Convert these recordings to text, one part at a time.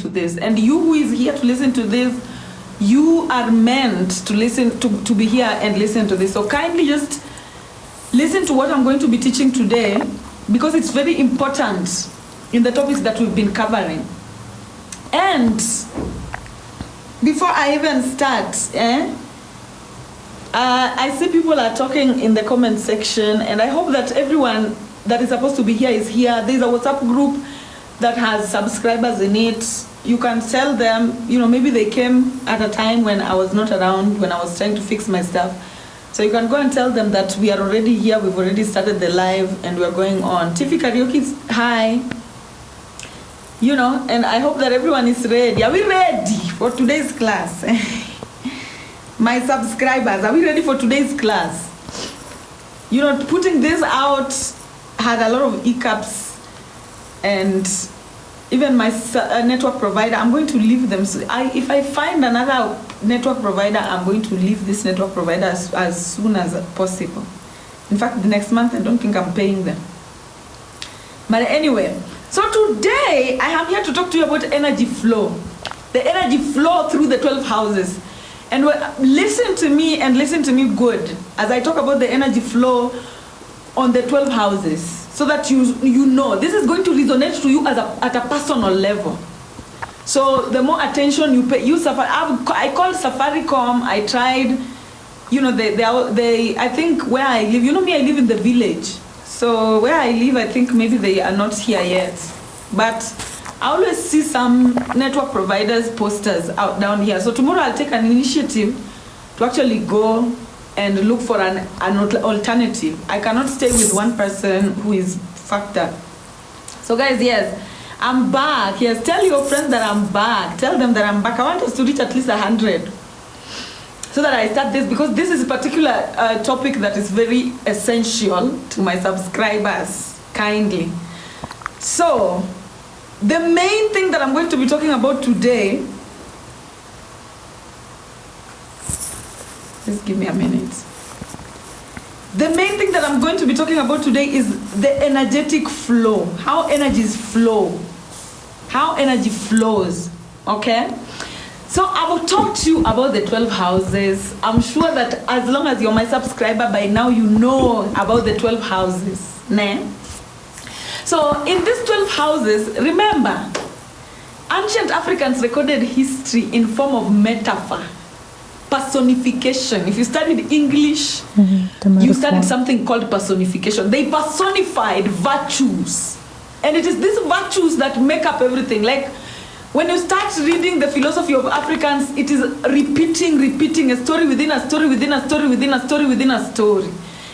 to this. And you who is here to listen to this, you are meant to listen, to be here and listen to this. So kindly just listen to what I'm going to be teaching today, because it's very important in the topics that we've been covering. And before I even start, I see people are talking in the comment section, and I hope that everyone that is supposed to be here is here. There's a WhatsApp group that has subscribers in it. You can tell them, you know, maybe they came at a time when I was not around, when I was trying to fix my stuff. So you can go and tell them that we are already here, we've already started the live, and we're going on. Tiffy Karaoke, hi. You know, and I hope that everyone is ready. Are we ready for today's class? My subscribers, are we ready for today's class? You know, putting this out had a lot of hiccups, and even my network provider, I'm going to leave them. So if I find another network provider, I'm going to leave this network provider as soon as possible. In fact, the next month, I don't think I'm paying them. But anyway, so today I am here to talk to you about energy flow. The energy flow through the 12 houses. And listen to me, and listen to me good as I talk about the energy flow on the 12 houses, so that you know this is going to resonate to you at a personal level. So the more attention you pay, I called Safaricom. I tried, you know, I think where I live, you know me, I live in the village. So where I live, I think maybe they are not here yet. But I always see some network providers posters out down here. So tomorrow I'll take an initiative to actually go and look for an alternative. I cannot stay with one person who is fucked up. So guys, yes, I'm back. Yes, tell your friends that I'm back. Tell them that I'm back. I want us to reach at least 100. So that I start this, because this is a particular topic that is very essential to my subscribers, kindly. So, the main thing that I'm going to be talking about today, just give me a minute. The main thing that I'm going to be talking about today is the energetic flow, how energies flow, how energy flows, okay? So I will talk to you about the 12 houses. I'm sure that as long as you're my subscriber, by now you know about the 12 houses, né? So in these 12 houses, remember, ancient Africans recorded history in form of metaphor, personification. If you studied English, you studied something called personification. They personified virtues. And it is these virtues that make up everything. Like, when you start reading the philosophy of Africans, it is repeating a story within a story, within a story, within a story, within a story.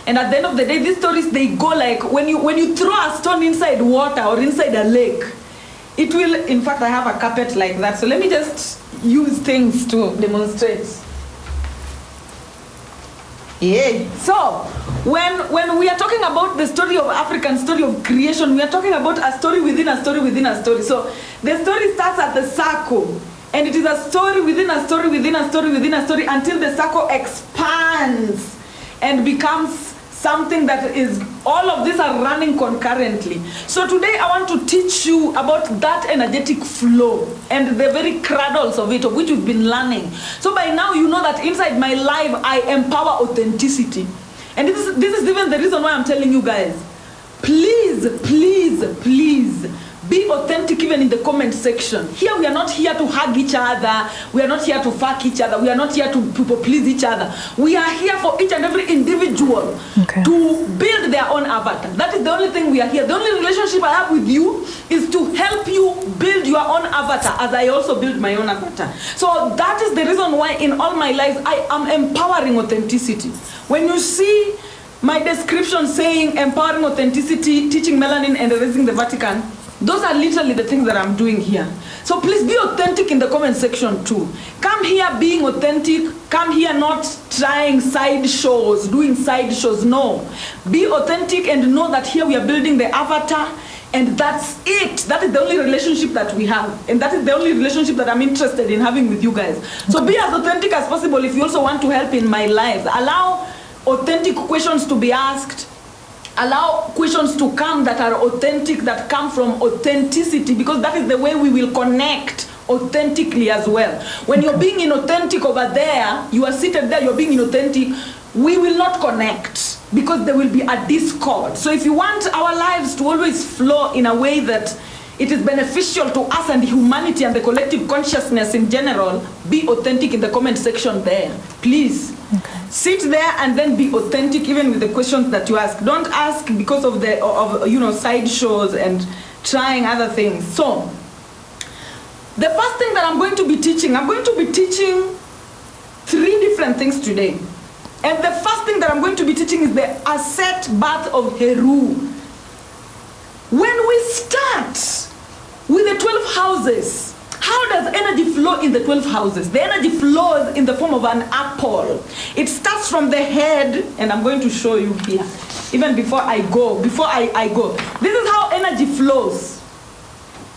And at the end of the day, these stories, they go like, when you throw a stone inside water or inside a lake, it will, in fact, I have a carpet like that. So let me just use things to demonstrate. Yeah. So, when we are talking about the story of African story of creation, we are talking about a story within a story within a story. So, the story starts at the circle, and it is a story within a story within a story within a story until the circle expands and becomes something that is, all of these are running concurrently. So today I want to teach you about that energetic flow and the very cradles of it, of which we've been learning. So by now you know that inside my life I empower authenticity. And this is even the reason why I'm telling you guys, please, please, please, be authentic even in the comment section. Here we are not here to hug each other. We are not here to fuck each other. We are not here to people please each other. We are here for each and every individual to build their own avatar. That is the only thing we are here. The only relationship I have with you is to help you build your own avatar, as I also build my own avatar. So that is the reason why in all my life I am empowering authenticity. When you see my description saying empowering authenticity, teaching melanin and erasing the Vatican, those are literally the things that I'm doing here. So please be authentic in the comment section too. Come here being authentic. Come here not trying side shows, doing side shows. No. Be authentic and know that here we are building the avatar, and that's it. That is the only relationship that we have. And that is the only relationship that I'm interested in having with you guys. So be as authentic as possible if you also want to help in my life. Allow authentic questions to be asked. Allow questions to come that are authentic, that come from authenticity, because that is the way we will connect authentically as well. When you're being inauthentic over there, you are seated there, you're being inauthentic, we will not connect because there will be a discord. So if you want our lives to always flow in a way that it is beneficial to us and humanity and the collective consciousness in general, be authentic in the comment section there. Please. Okay. Sit there and then be authentic even with the questions that you ask. Don't ask because of the side shows and trying other things. So the first thing that I'm going to be teaching 3 different things today. And the first thing that I'm going to be teaching is the Aset birth of Heru. When we start with the 12 houses, how does energy flow in the 12 houses? The energy flows in the form of an apple. It starts from the head, and I'm going to show you here. Even before I go, this is how energy flows.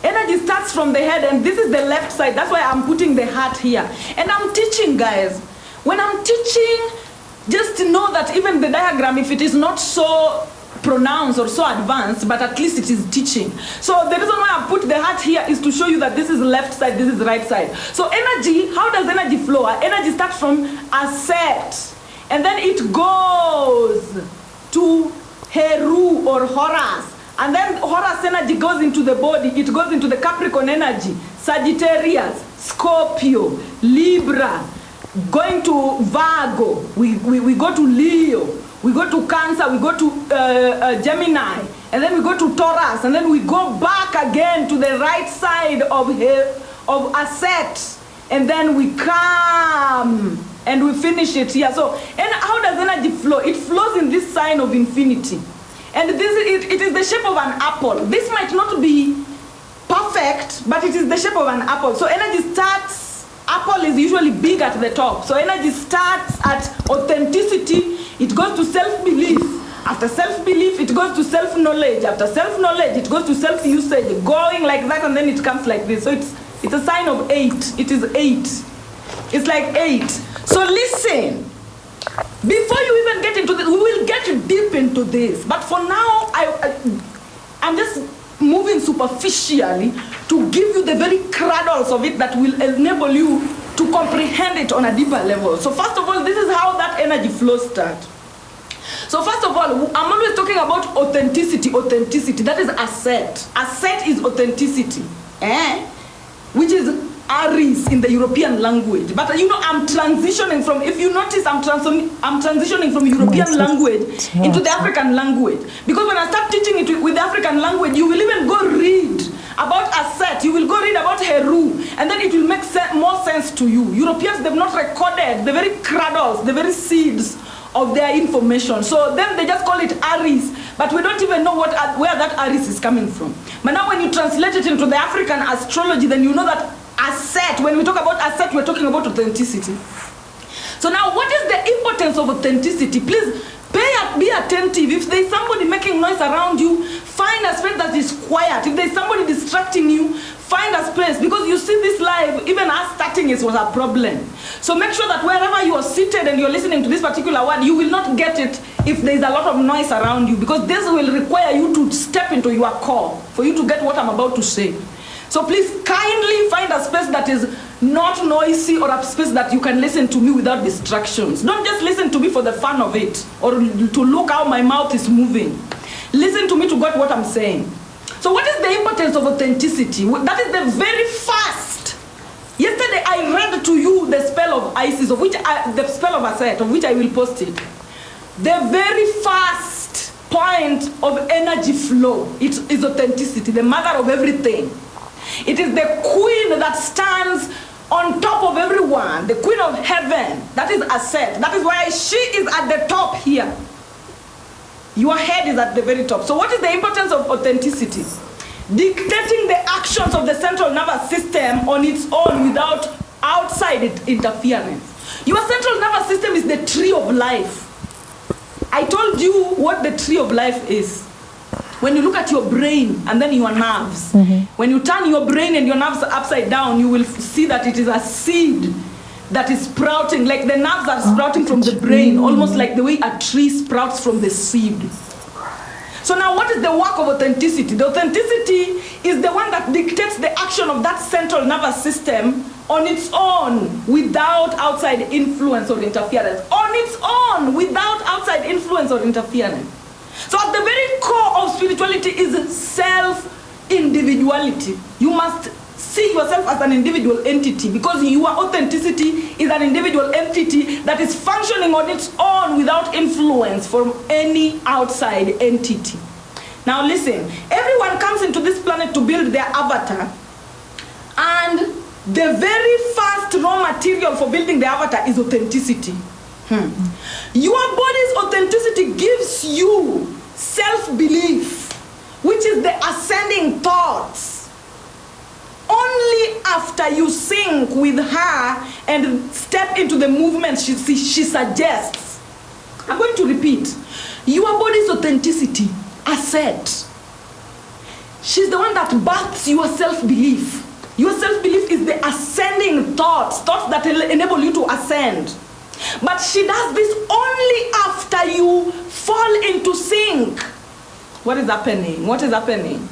Energy starts from the head, and this is the left side. That's why I'm putting the heart here. And I'm teaching, guys. When I'm teaching, just to know that even the diagram, if it is not so pronounced or so advanced, but at least it is teaching. So the reason why I put the heart here is to show you that this is left side, this is right side. So energy, how does energy flow? Energy starts from Aset, and then it goes to Heru or Horus. And then Horus energy goes into the body, it goes into the Capricorn energy, Sagittarius, Scorpio, Libra, going to Virgo, we go to Leo, we go to Cancer, we go to Gemini, and then we go to Taurus, and then we go back again to the right side of Aset, and then we come and we finish it here. So, and how does energy flow? It flows in this sign of infinity. And it is the shape of an apple. This might not be perfect, but it is the shape of an apple. So energy starts, apple is usually big at the top. So energy starts at authenticity. It goes to self-belief. After self-belief, it goes to self-knowledge. After self-knowledge, it goes to self-usage, going like that, and then it comes like this. So it's a sign of 8. It is 8. It's like 8. So listen. Before you even get into this, we will get deep into this. But for now, I'm just moving superficially to give you the very cradles of it that will enable you to comprehend it on a deeper level. So first of all, this is how that energy flow starts. So first of all, I'm always talking about authenticity. That is Aset. Aset is authenticity, which is Aries in the European language. But I'm transitioning from, if you notice, I'm transitioning from European language into the African language. Because when I start teaching it with the African language, you will even go read about Aset, you will go read about Heru, and then it will make more sense to you. Europeans, they've not recorded the very cradles, the very seeds of their information. So then they just call it Aries, but we don't even know where that Aries is coming from. But now when you translate it into the African astrology, then you know that Aset, when we talk about Aset, we're talking about authenticity. So now what is the importance of authenticity? Please be attentive. If there's somebody making noise around you, find a space that is quiet. If there's somebody distracting you, find a space. Because you see this live, even us starting was a problem. So make sure that wherever you are seated and you're listening to this particular word, you will not get it if there's a lot of noise around you. Because this will require you to step into your core for you to get what I'm about to say. So please kindly find a space that is not noisy, or a space that you can listen to me without distractions. Don't just listen to me for the fun of it or to look how my mouth is moving. Listen to me to get what I'm saying. So what is the importance of authenticity? That is the very first. Yesterday I read to you the spell of Isis, the spell of Aset, of which I will post it. The very first point of energy flow, it is authenticity, the mother of everything. It is the queen that stands on top of everyone, the queen of heaven. That is Aset. That is why she is at the top here. Your head is at the very top. So what is the importance of authenticity? Dictating the actions of the central nervous system on its own without outside interference. Your central nervous system is the tree of life. I told you what the tree of life is. When you look at your brain and then your nerves, when you turn your brain and your nerves upside down, you will see that it is a seed that is sprouting, like the nerves are sprouting from the brain, almost like the way a tree sprouts from the seed. So now what is the work of authenticity? The authenticity is the one that dictates the action of that central nervous system on its own, without outside influence or interference. On its own, without outside influence or interference. So at the very core of spirituality is self-individuality. You must see yourself as an individual entity, because your authenticity is an individual entity that is functioning on its own without influence from any outside entity. Now listen, everyone comes into this planet to build their avatar, and the very first raw material for building the avatar is authenticity. Your body's authenticity gives you self-belief, which is the ascending thoughts. Only after you sync with her and step into the movement she suggests. I'm going to repeat. Your body's authenticity, ascent. She's the one that births your self-belief. Your self-belief is the ascending thoughts that enable you to ascend. But she does this only after you fall into sync. What is happening? What is happening?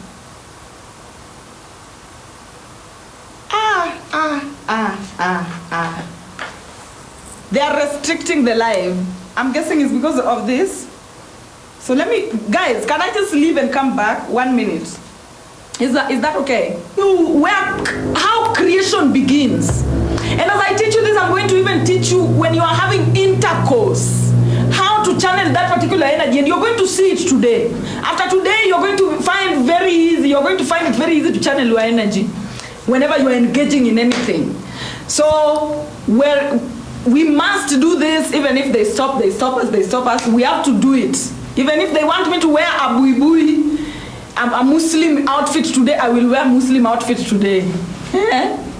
They are restricting the live. I'm guessing it's because of this. So let me, guys, can I just leave and come back 1 minute? Is that okay? How creation begins. And as I teach you this, I'm going to even teach you when you are having intercourse, how to channel that particular energy, and you're going to see it today. After today, you're going to find it very easy to channel your energy whenever you are engaging in anything. So we must do this. Even if they stop us, we have to do it. Even if they want me to wear a buibui, a Muslim outfit today, I will wear Muslim outfit today.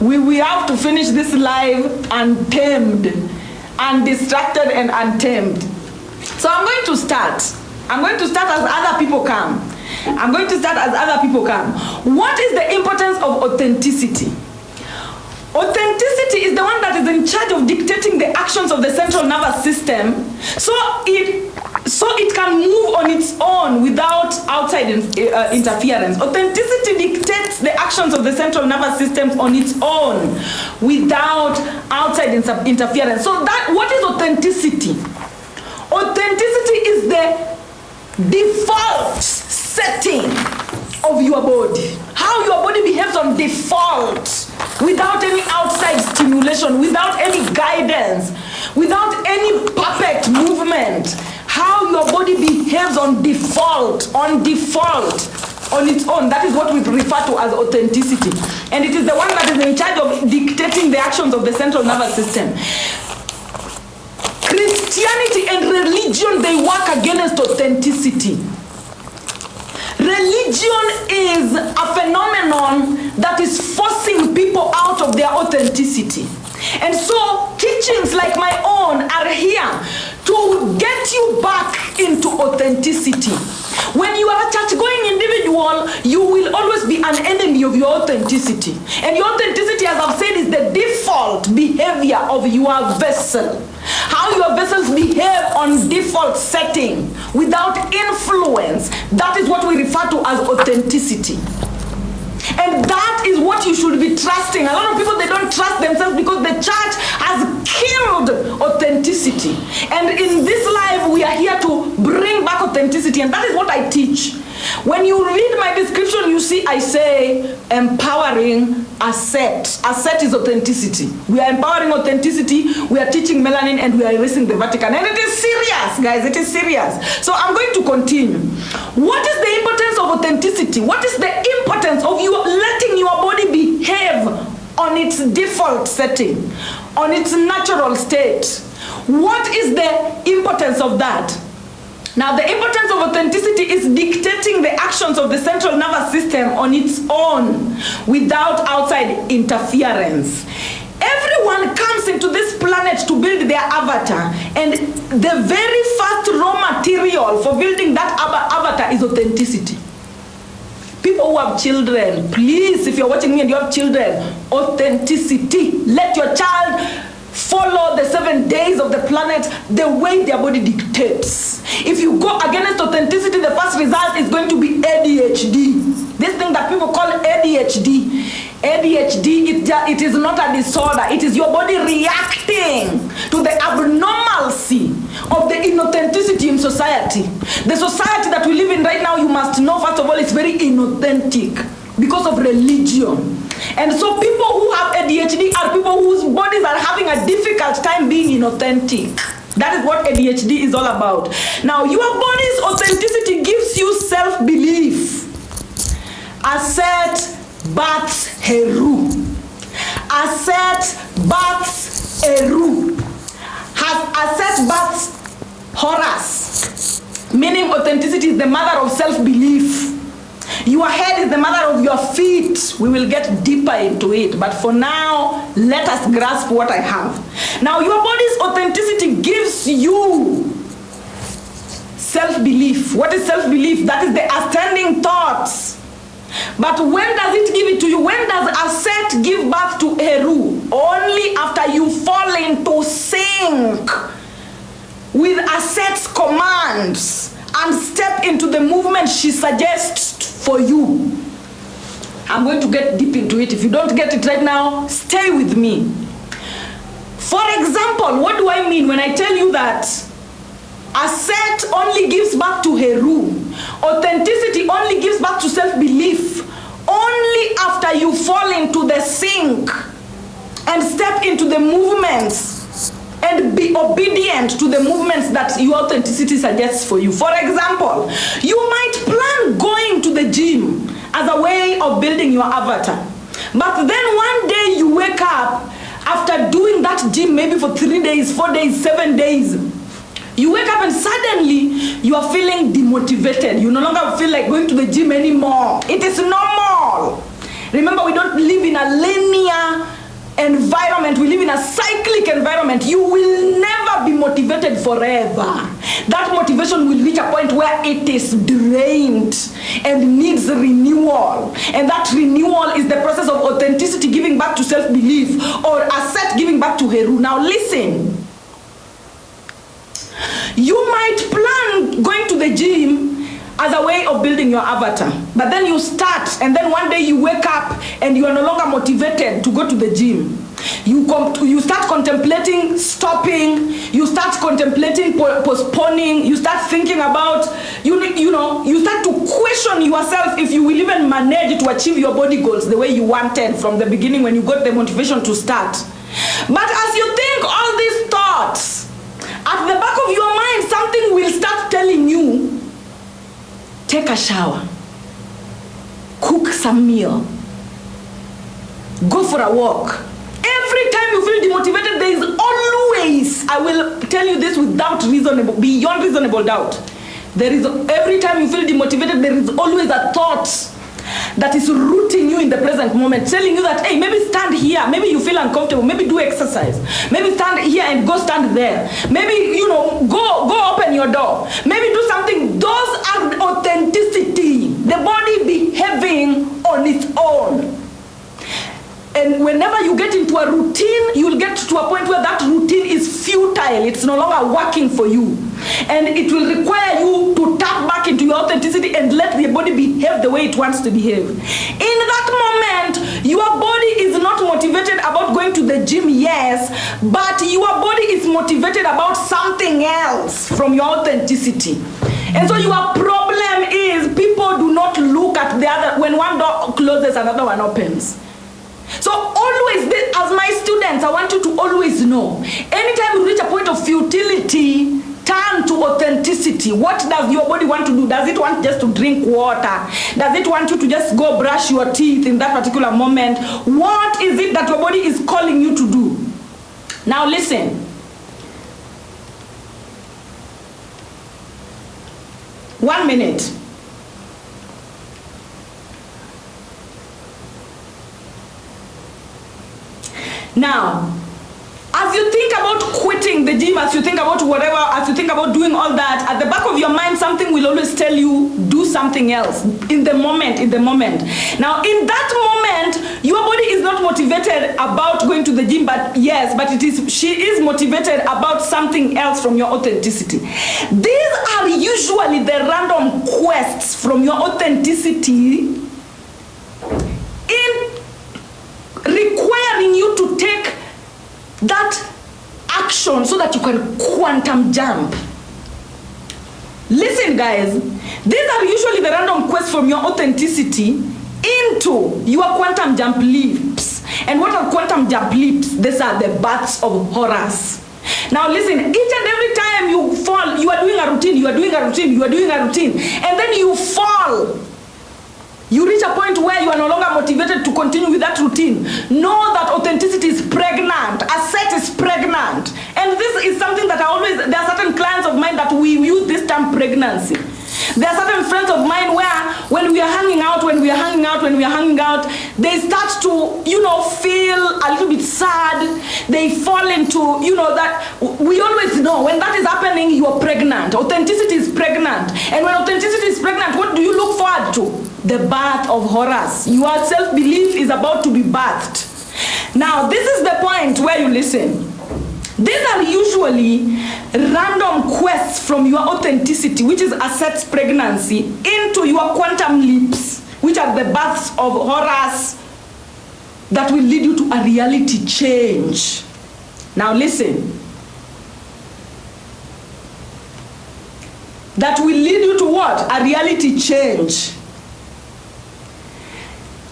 We have to finish this live untamed, undistracted and untamed. So I'm going to start as other people come. What is the importance of authenticity? Authenticity is the one that is in charge of dictating the actions of the central nervous system, so it can move on its own without outside interference. Authenticity dictates the actions of the central nervous system on its own without outside interference. So what is authenticity? Authenticity is the default setting of your body. How your body behaves on default, without any outside stimulation, without any guidance, without any perfect movement. How your body behaves on default, on its own. That is what we refer to as authenticity. And it is the one that is in charge of dictating the actions of the central nervous system. Christianity and religion, they work against authenticity. Religion is a phenomenon that is forcing people out of their authenticity. And so teachings like my own are here to get you back into authenticity. When you are a church-going individual, you will always be an enemy of your authenticity. And your authenticity, as I've said, is the default behavior of your vessel. How your vessels behave on default setting, without influence. That is what we refer to as authenticity. And that is what you should be trusting. A lot of people, they don't trust themselves because the church has killed authenticity. And in this life, we are here to bring back authenticity. And that is what I teach. When you read my description, you see I say empowering asset. Asset is authenticity. We are empowering authenticity, we are teaching melanin, and we are erasing the Vatican. And it is serious, guys, it is serious. So I'm going to continue. What is the importance of authenticity? What is the importance of you letting your body behave on its default setting, on its natural state? What is the importance of that? Now, the importance of authenticity is dictating the actions of the central nervous system on its own without outside interference. Everyone comes into this planet to build their avatar, and the very first raw material for building that avatar is authenticity. People who have children, please, if you're watching me and you have children, authenticity. Let your child follow the 7 days of the planet the way their body dictates. If you go against authenticity, the first result is going to be ADHD. This thing that people call ADHD. ADHD, it is not a disorder. It is your body reacting to the abnormalcy of the inauthenticity in society. The society that we live in right now, you must know, first of all, it's very inauthentic because of religion. And so people who have ADHD are people whose bodies are having a difficult time being inauthentic. That is what ADHD is all about. Now, your body's authenticity gives you self-belief. Aset Bats Heru. Aset Bats Eru. Has Aset Bats Horus. Meaning authenticity is the mother of self-belief. Your head is the mother of your feet. We will get deeper into it. But for now, let us grasp what I have. Now, your body's authenticity gives you self-belief. What is self-belief? That is the ascending thoughts. But when does it give it to you? When does Aset give birth to Eru? Only after you fall into sync with Aset's commands and step into the movement she suggests for you. I'm going to get deep into it. If you don't get it right now, stay with me. For example, what do I mean when I tell you that Aset only gives birth to Heru? Authenticity only gives birth to self-belief only after you fall into the sync and step into the movements and be obedient to the movements that your authenticity suggests for you. For example, you might plan going to the gym as a way of building your avatar. But then one day you wake up after doing that gym maybe for 3 days, 4 days, 7 days. You wake up and suddenly you are feeling demotivated. You no longer feel like going to the gym anymore. It is normal. Remember, we don't live in a linear environment. We live in a cyclic environment. You will never be motivated forever. That motivation will reach a point where it is drained and needs renewal. And that renewal is the process of authenticity giving back to self-belief, or Aset giving back to Heru. Now listen. You might plan going to the gym as a way of building your avatar. But then you start, and then one day you wake up and you are no longer motivated to go to the gym. You start contemplating stopping, you start contemplating postponing, you start thinking about, you start to question yourself if you will even manage to achieve your body goals the way you wanted from the beginning when you got the motivation to start. But as you think all these thoughts, at the back of your mind, something will start telling you, take a shower, cook some meal, go for a walk. Every time you feel demotivated, there is always, I will tell you this without beyond reasonable doubt, every time you feel demotivated, there is always a thought that is rooting you in the present moment, telling you that, hey, maybe stand here, maybe you feel uncomfortable, maybe do exercise, maybe stand here and go stand there, maybe, go open your door, maybe do something. Those are authenticity, the body behaving on its own. And whenever you get into a routine, you will get to a point where that routine is futile. It's no longer working for you. And it will require you to tap back into your authenticity and let the body behave the way it wants to behave. In that moment, your body is not motivated about going to the gym, yes, but your body is motivated about something else from your authenticity. And so your problem is people do not look at the other. When one door closes, another one opens. So always, as my students, I want you to always know, anytime you reach a point of futility, turn to authenticity. What does your body want to do? Does it want just to drink water? Does it want you to just go brush your teeth in that particular moment? What is it that your body is calling you to do? Now listen. One minute. Now, as as you think about quitting the gym, as you think about whatever, as you think about doing all that, at the back of your mind, something will always tell you, do something else in the moment, Now, in that moment, your body is not motivated about going to the gym, but she is motivated about something else from your authenticity. These are usually the random quests from your authenticity in requiring you to take that action so that you can quantum jump. Listen, guys, these are usually the random quests from your authenticity into your quantum jump leaps. And what are quantum jump leaps? These are the births of Horus. Now listen, each and every time you fall, you are doing a routine, and then you fall. You reach a point where you are no longer motivated to continue with that routine. Know that authenticity is pregnant. Asset is pregnant. And this is something that there are certain clients of mine that we use this term pregnancy. There are certain friends of mine where when we are hanging out, they start to, feel a little bit sad. They fall into, that we always know when that is happening, you are pregnant. Authenticity is pregnant. And when authenticity is pregnant, what do you look forward to? The birth of Horus. Your self-belief is about to be birthed. Now, this is the point where you listen. These are usually random quests from your authenticity, which is asset pregnancy, into your quantum leaps, which are the births of Horus that will lead you to a reality change. Now listen. That will lead you to what? A reality change.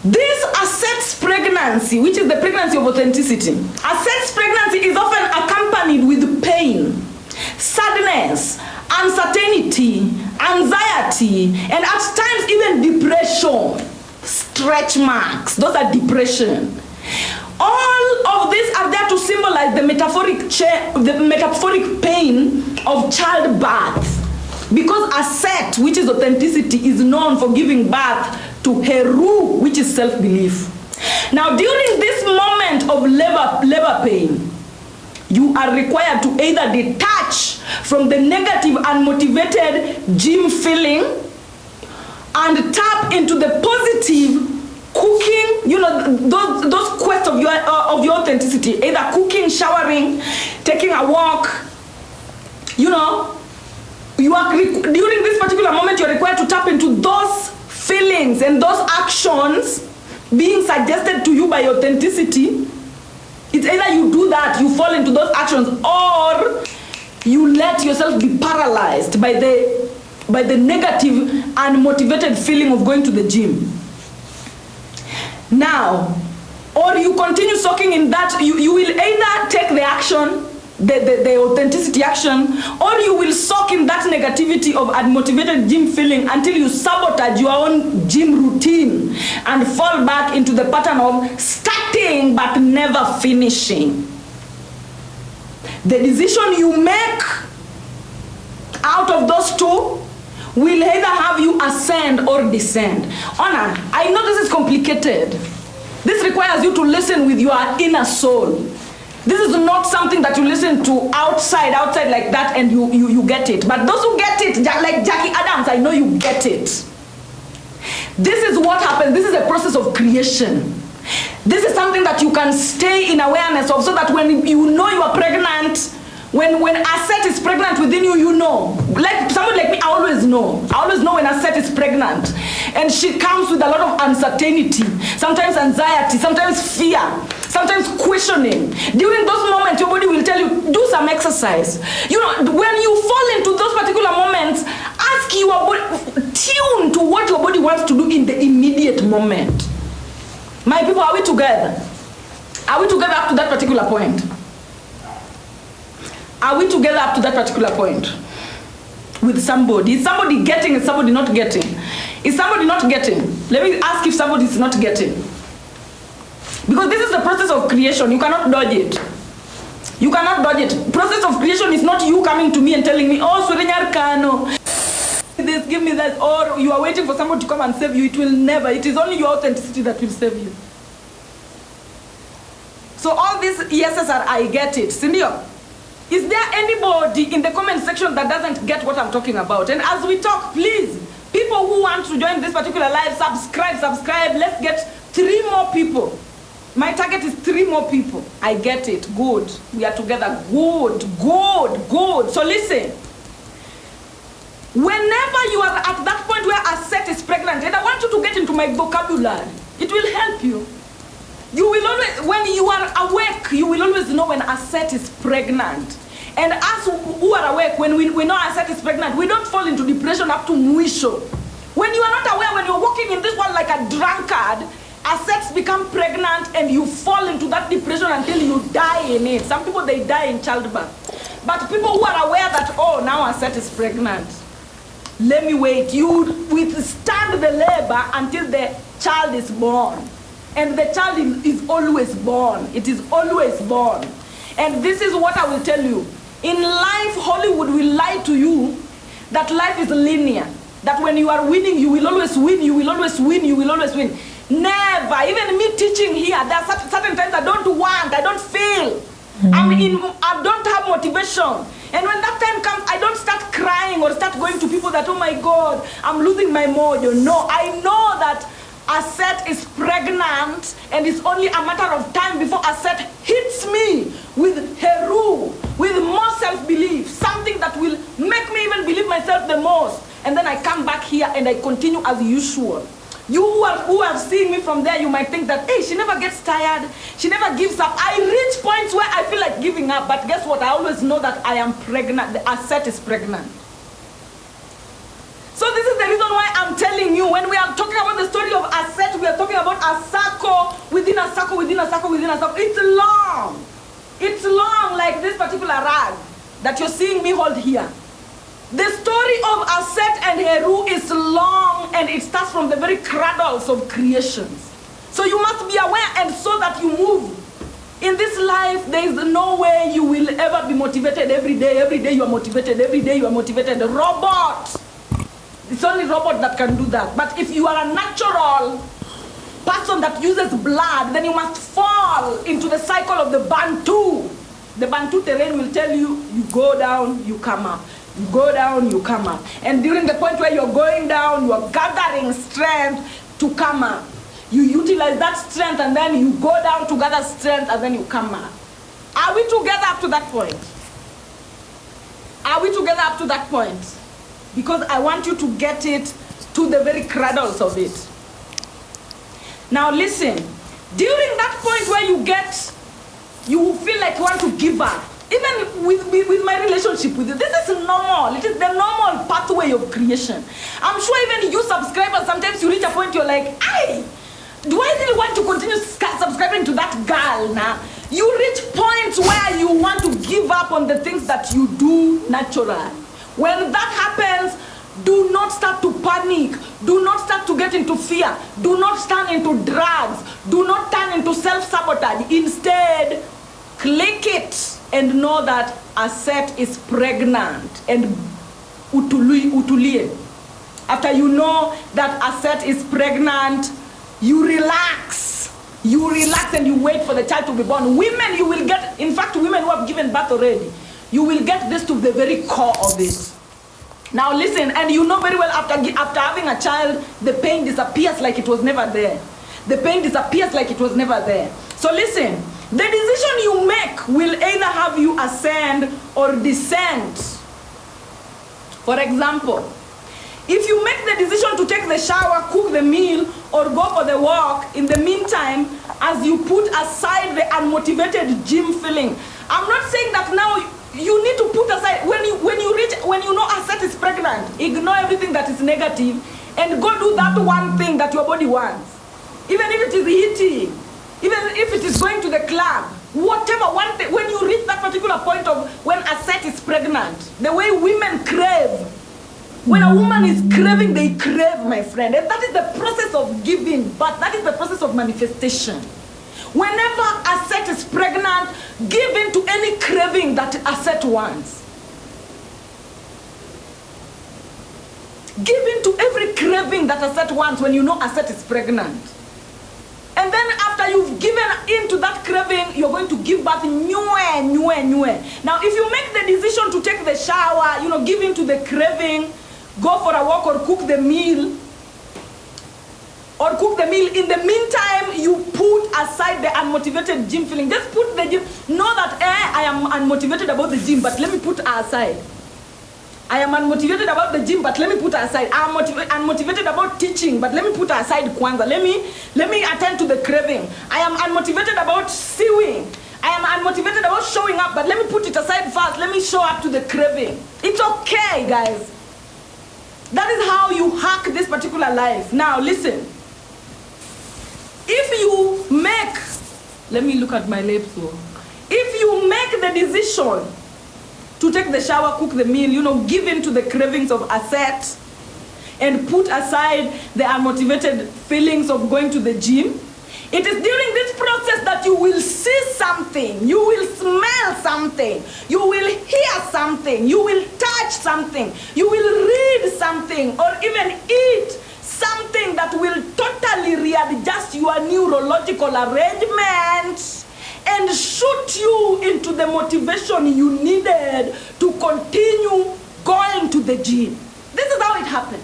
This assets pregnancy, which is the pregnancy of authenticity, assets pregnancy is often accompanied with pain, sadness, uncertainty, anxiety, and at times even depression. Stretch marks, those are depression. All of these are there to symbolize the metaphoric pain of childbirth. Because Aset, which is authenticity, is known for giving birth to Heru, which is self-belief. Now, during this moment of labor pain, you are required to either detach from the negative unmotivated gym feeling and tap into the positive cooking, those quests of your authenticity, either cooking, showering, taking a walk, during this particular moment, you're required to tap into those feelings and those actions being suggested to you by authenticity. It's either you do that, you fall into those actions, or you let yourself be paralyzed by the negative and motivated feeling of going to the gym. Now, or you continue soaking in that, you will either take the action, the authenticity action, or you will soak in that negativity of unmotivated gym feeling until you sabotage your own gym routine and fall back into the pattern of starting but never finishing. The decision you make out of those two will either have you ascend or descend. Honor, I know this is complicated. This requires you to listen with your inner soul. This is not something that you listen to outside like that and you get it. But those who get it, like Jackie Adams, I know you get it. This is what happens. This is a process of creation. This is something that you can stay in awareness of, so that when you know you are pregnant, when Aset is pregnant within you, you know. Like somebody like me, I always know. I always know when Aset is pregnant. And she comes with a lot of uncertainty, sometimes anxiety, sometimes fear, sometimes questioning. During those moments, your body will tell you, do some exercise. When you fall into those particular moments, ask your body, tune to what your body wants to do in the immediate moment. My people, are we together? Are we together up to that particular point? Are we together up to that particular point with somebody? Is somebody getting? Is somebody not getting? Is somebody not getting? Let me ask if somebody is not getting. Because this is the process of creation. You cannot dodge it. You cannot dodge it. Process of creation is not you coming to me and telling me, oh, Surinyar Kano, this, give me that, or you are waiting for somebody to come and save you. It will never. It is only your authenticity that will save you. So all these yeses are I get it, Sindio. Is there anybody in the comment section that doesn't get what I'm talking about? And as we talk, please, people who want to join this particular live, subscribe. Let's get 3 more people. My target is 3 more people. I get it. Good. We are together. Good. So listen. Whenever you are at that point where a set is pregnant, and I want you to get into my vocabulary, it will help you. You will always, when you are awake, you will always know when a set is pregnant. And us who are awake, when we know a set is pregnant, we don't fall into depression up to mwisho. When you are not aware, when you're walking in this world like a drunkard, assets become pregnant and you fall into that depression until you die in it. Some people, they die in childbirth. But people who are aware that, oh, now a set is pregnant, let me wait. You withstand the labor until the child is born. And the child is always born. It is always born. And this is what I will tell you. In life, Hollywood will lie to you that life is linear. That when you are winning, you will always win, you will always win, you will always win. Never. Even me teaching here, there are certain times I don't want, I don't feel. I don't have motivation. And when that time comes, I don't start crying or start going to people that, oh my God, I'm losing my mojo. No, I know that a set is pregnant and it's only a matter of time before a set hits me with heru, with more self-belief, something that will make me even believe myself the most. And then I come back here and I continue as usual. You who are seeing me from there, you might think that, hey, she never gets tired, she never gives up. I reach points where I feel like giving up, but guess what? I always know that I am pregnant, the asset is pregnant. So this is the reason why I'm telling you, when we are talking about the story of asset, we are talking about a circle within a circle, within a circle, within a circle. It's long. It's long, like this particular rag that you're seeing me hold here. The story of Aset and Heru is long, and it starts from the very cradles of creations. So you must be aware, and so that you move. In this life, there is no way you will ever be motivated every day. Every day you are motivated. Every day you are motivated. The robot. It's only robot that can do that. But if you are a natural person that uses blood, then you must fall into the cycle of the Bantu. The Bantu terrain will tell you, you go down, you come up. You go down, you come up. And during the point where you're going down, you are gathering strength to come up. You utilize that strength and then you go down to gather strength and then you come up. Are we together up to that point? Are we together up to that point? Because I want you to get it to the very cradles of it. Now listen, during that point where you feel like you want to give up, even with my relationship with you, this is normal. It is the normal pathway of creation. I'm sure even you subscribers, sometimes you reach a point you're like, hey, do I really want to continue subscribing to that girl now? You reach points where you want to give up on the things that you do naturally. When that happens, do not start to panic. Do not start to get into fear. Do not turn into drugs. Do not turn into self-sabotage. Instead, click it and know that Aset is pregnant and utulie. After you know that Aset is pregnant, you relax. You relax and you wait for the child to be born. Women, you will get, in fact, women who have given birth already, you will get this to the very core of it. Now listen, and you know very well after having a child, the pain disappears like it was never there. The pain disappears like it was never there. So listen, the decision you make will either have you ascend or descend. For example, if you make the decision to take the shower, cook the meal, or go for the walk, in the meantime, as you put aside the unmotivated gym feeling, I'm not saying that now you need to put aside, when you know Aset is pregnant, ignore everything that is negative and go do that one thing that your body wants. Even if it is eating, even if it is going to the club, whatever one thing, when you reach that particular point of when Aset is pregnant, the way women crave, when a woman is craving, they crave, my friend. And that is the process of giving, but that is the process of manifestation. Whenever Aset is pregnant, give in to any craving that Aset wants. Give in to every craving that Aset wants when you know Aset is pregnant. And then after you've given into that craving, you're going to give birth new. Now, if you make the decision to take the shower, give in to the craving, go for a walk or cook the meal, in the meantime, you put aside the unmotivated gym feeling. Just put the gym. Know that I am unmotivated about the gym, but let me put her aside. I am unmotivated about the gym, but let me put her aside. I am unmotivated about teaching, but let me put her aside. Kwanza. Let me attend to the craving. I am unmotivated about sewing. I am unmotivated about showing up, but let me put it aside first. Let me show up to the craving. It's okay, guys. That is how you hack this particular life. Now, listen. If you make, let me look at my lips. If you make the decision to take the shower, cook the meal, give in to the cravings of asset, and put aside the unmotivated feelings of going to the gym, it is during this process that you will see something, you will smell something, you will hear something, you will touch something, you will read something, or even eat something that will totally readjust your neurological arrangements and shoot you into the motivation you needed to continue going to the gym. This is how it happened.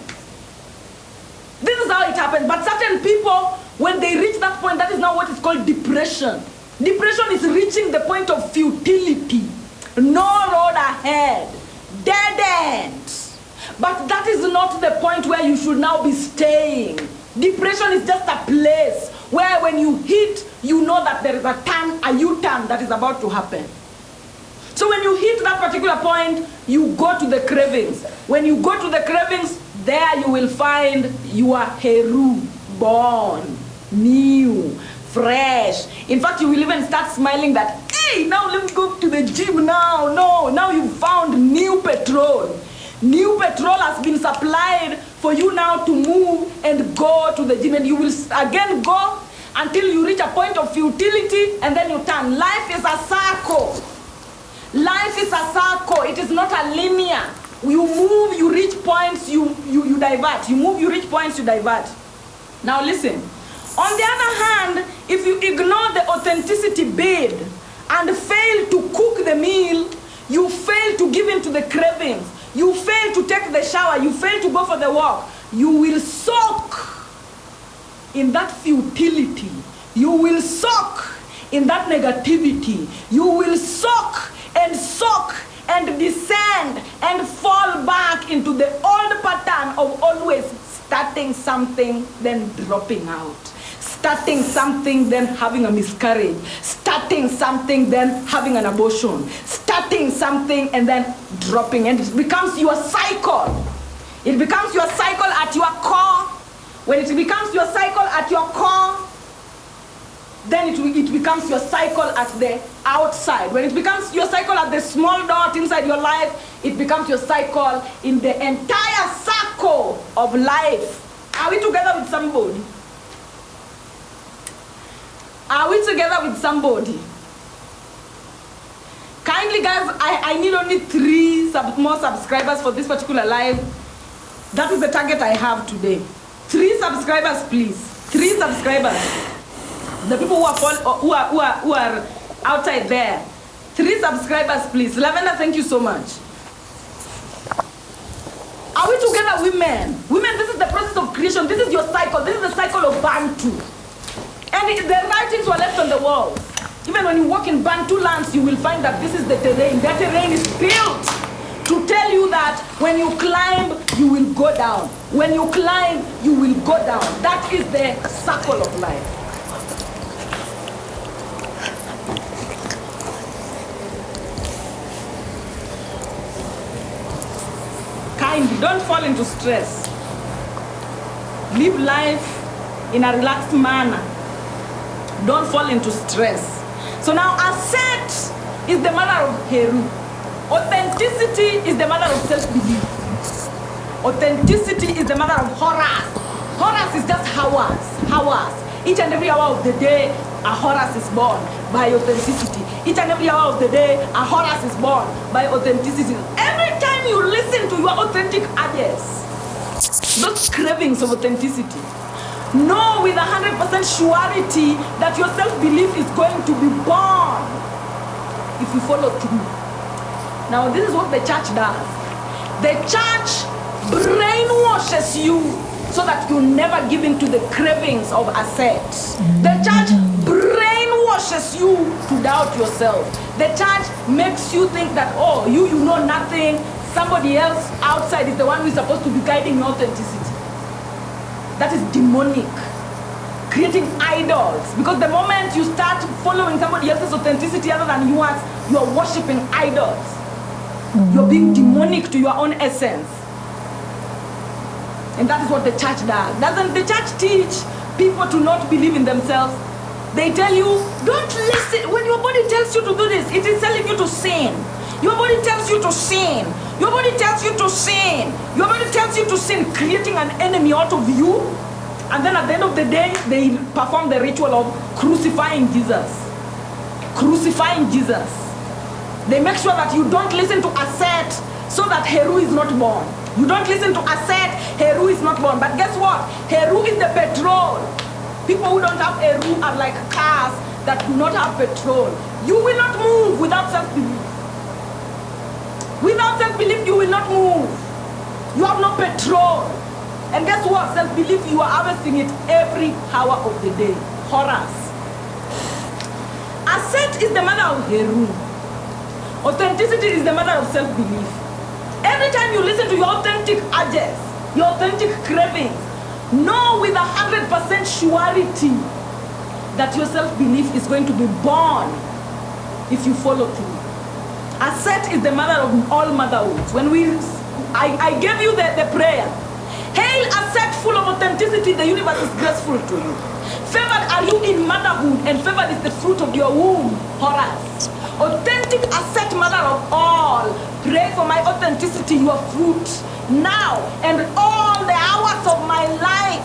This is how it happened. But certain people, when they reach that point, that is now what is called depression. Depression is reaching the point of futility. No road ahead. Dead end. But that is not the point where you should now be staying. Depression is just a place where when you hit, you know that there is a U-turn that is about to happen. So when you hit that particular point, you go to the cravings. When you go to the cravings, there you will find your Heru, born, new, fresh. In fact, you will even start smiling that, hey, now let me go to the gym now. No, now you found new petrol. New petrol has been supplied for you now to move and go to the gym. And you will again go until you reach a point of futility and then you turn. Life is a circle. Life is a circle. It is not a linear. You move, you reach points, you divert. You move, you reach points, you divert. Now listen. On the other hand, if you ignore the authenticity bid and fail to cook the meal, you fail to give in to the cravings, you fail to take the shower, you fail to go for the walk, you will soak in that futility. You will soak in that negativity. You will soak and descend and fall back into the old pattern of always starting something, then dropping out. Starting something, then having a miscarriage. Starting something, then having an abortion. Starting something, and then dropping. And it becomes your cycle. It becomes your cycle at your core. When it becomes your cycle at your core, then it becomes your cycle at the outside. When it becomes your cycle at the small dot inside your life, it becomes your cycle in the entire circle of life. Are we together with somebody? Are we together with somebody? Kindly, guys, I need only 3 more subscribers for this particular live. That is the target I have today. 3 subscribers, please. 3 subscribers. The people who are outside there. 3 subscribers, please. Lavender, thank you so much. Are we together, women? Women, this is the process of creation. This is your cycle. This is the cycle of Bantu. And the writings were left on the walls. Even when you walk in Bantu lands, you will find that this is the terrain. That terrain is built to tell you that when you climb, you will go down. When you climb, you will go down. That is the circle of life. Kindly, don't fall into stress. Live life in a relaxed manner. Don't fall into stress. So now Aset is the mother of Heru. Authenticity is the mother of self-belief. Authenticity is the mother of Horus. Horus is just hours. Each and every hour of the day, a Horus is born by authenticity. Each and every hour of the day, a Horus is born by authenticity. Every time you listen to your authentic urges, those cravings of authenticity, Know with 100% surety that your self-belief is going to be born if you follow through. Now, this is what the church does. The church brainwashes you so that you never give in to the cravings of assets. The church brainwashes you to doubt yourself. The church makes you think that, oh, you know nothing. Somebody else outside is the one who is supposed to be guiding your authenticity. That is demonic. Creating idols. Because the moment you start following somebody else's authenticity other than yours, you are worshiping idols. You're being demonic to your own essence. And that is what the church does. Doesn't the church teach people to not believe in themselves? They tell you, don't listen. When your body tells you to do this, it is telling you to sin. Your body tells you to sin. Your body tells you to sin. Your body tells you to sin, creating an enemy out of you. And then at the end of the day, they perform the ritual of crucifying Jesus. Crucifying Jesus. They make sure that you don't listen to Aset so that Heru is not born. You don't listen to Aset, Heru is not born. But guess what? Heru is the petrol. People who don't have Heru are like cars that do not have petrol. You will not move without self-belief. Without self-belief, you will not move. You have no petrol. And guess what? Self-belief, you are harvesting it every hour of the day. Horus. Aset is the mother of Heru. Authenticity is the mother of self-belief. Every time you listen to your authentic urges, your authentic cravings, know with 100% surety that your self-belief is going to be born if you follow through. Aset is the mother of all motherhoods. When I gave you the prayer, hail Aset full of authenticity, the universe is graceful to you. Favored are you in motherhood, and favored is the fruit of your womb, Horus. Authentic Aset, mother of all, pray for my authenticity, your fruit, now and all the hours of my life.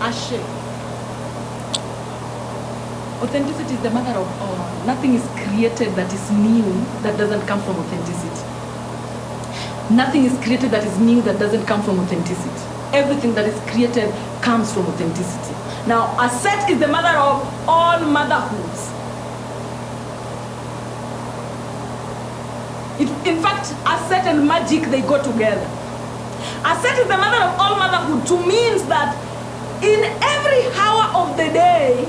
Ashe. Authenticity is the mother of all. Nothing is created that is new that doesn't come from authenticity. Nothing is created that is new that doesn't come from authenticity. Everything that is created comes from authenticity. Now, Aset is the mother of all motherhoods. In fact, Aset and magic, they go together. Aset is the mother of all motherhood, to means that in every hour of the day,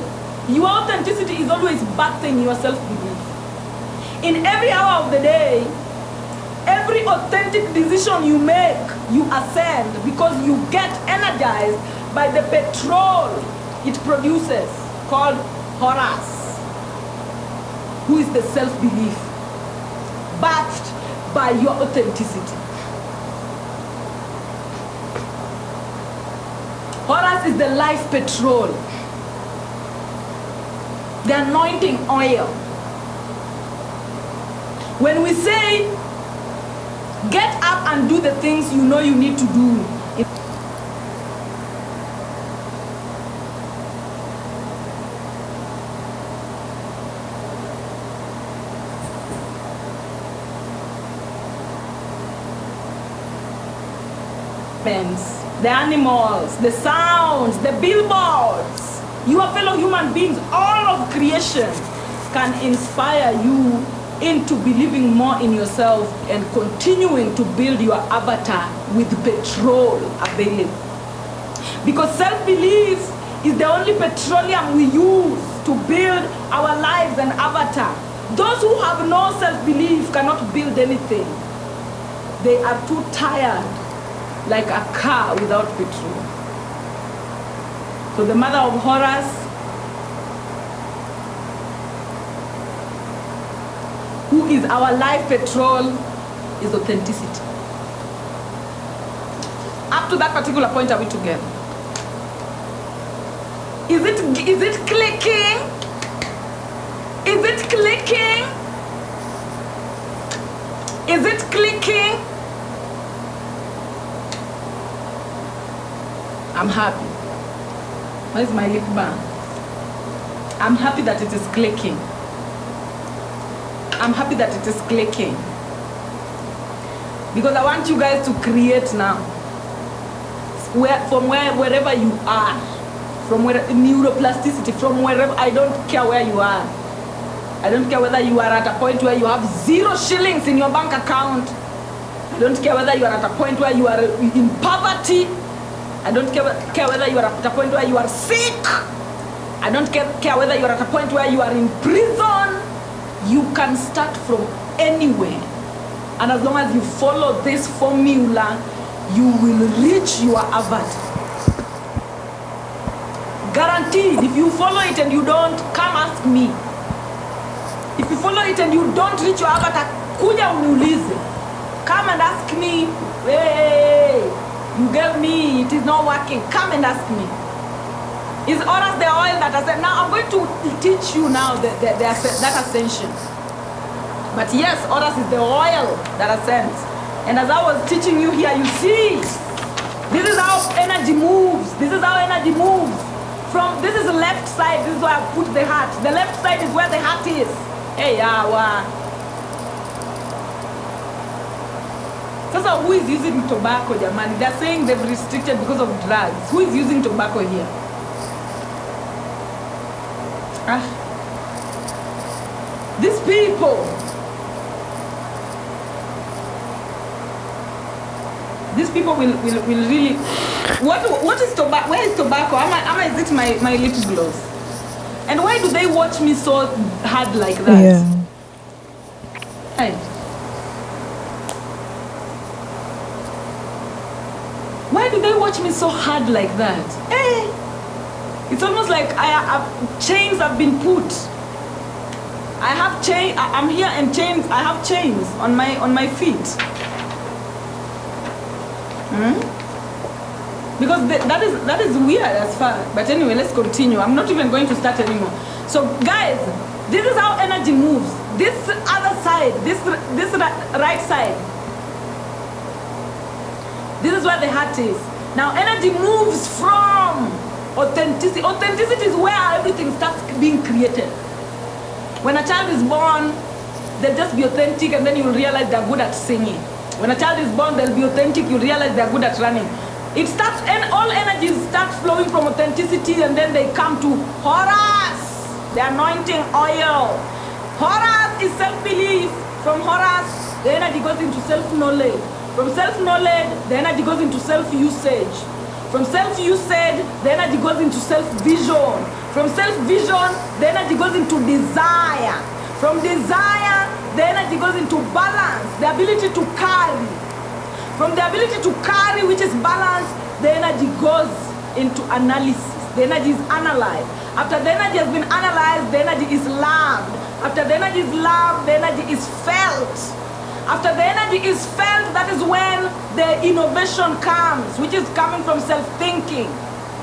your authenticity is always bathed in your self-belief. In every hour of the day, every authentic decision you make, you ascend because you get energized by the petrol it produces, called Horus, who is the self-belief, bathed by your authenticity. Horus is the life petrol, the anointing oil. When we say, get up and do the things you know you need to do, the animals, the sounds, the billboards, your fellow human beings, all of creation can inspire you into believing more in yourself and continuing to build your avatar with petrol available. Because self-belief is the only petroleum we use to build our lives and avatar. Those who have no self-belief cannot build anything. They are too tired, like a car without petrol. So the mother of Horus, who is our life petrol, is authenticity. Up to that particular point, are we together? Is it clicking? Is it clicking? Is it clicking? I'm happy. Where's my lip balm? I'm happy that it is clicking. I'm happy that it is clicking. Because I want you guys to create now. Wherever you are, from where neuroplasticity, from wherever. I don't care where you are. I don't care whether you are at a point where you have 0 shillings in your bank account. I don't care whether you are at a point where you are in poverty. I don't care whether you are at a point where you are sick. I don't care whether you are at a point where you are in prison. You can start from anywhere. And as long as you follow this formula, you will reach your avatar. Guaranteed. If you follow it and you don't, come ask me. If you follow it and you don't reach your avatar, kuja uniulize. Come and ask me. Hey, you gave me, it is not working. Come and ask me. Is Horus the oil that ascends? Now I'm going to teach you now that ascension. But yes, Horus is the oil that ascends. And as I was teaching you here, you see, this is how energy moves. This is how energy moves. This is the left side, this is where I put the heart. The left side is where the heart is. Hey, yawa. So who is using tobacco, jamani? They're saying they've restricted because of drugs. Who is using tobacco here? These people. These people will really. What is tobacco? Where is tobacco? Is it my lip gloss? And why do they watch me so hard like that? Yeah. Right. Why do they watch me so hard like that? Hey, it's almost like chains have been put. I have chains. I'm here and chains. I have chains on my feet. Because that is weird as far. But anyway, let's continue. I'm not even going to start anymore. So guys, this is how energy moves. This other side, this right side. This is where the heart is. Now energy moves from authenticity. Authenticity is where everything starts being created. When a child is born, they'll just be authentic, and then you'll realize they're good at singing. When a child is born, they'll be authentic, you'll realize they're good at running. It starts, and all energies start flowing from authenticity, and then they come to Horus, the anointing oil. Horus is self-belief. From Horus, the energy goes into self-knowledge. From self-knowledge, the energy goes into self-usage. From self-usage, the energy goes into self-vision. From self-vision, the energy goes into desire. From desire, the energy goes into balance, the ability to carry. From the ability to carry, which is balance, the energy goes into analysis. The energy is analyzed. After the energy has been analyzed, the energy is loved. After the energy is loved, the energy is felt. After the energy is felt, that is when the innovation comes, which is coming from self-thinking,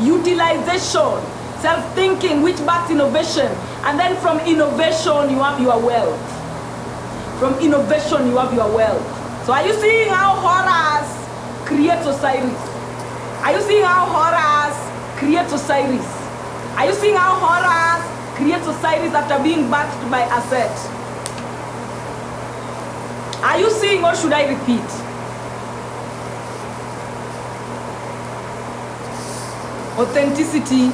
utilization, self-thinking, which backs innovation. And then from innovation, you have your wealth. From innovation, you have your wealth. So are you seeing how Horus creates Osiris? Are you seeing how Horus creates Osiris? Are you seeing how Horus creates Osiris after being bathed by Aset? Are you seeing, or should I repeat? Authenticity,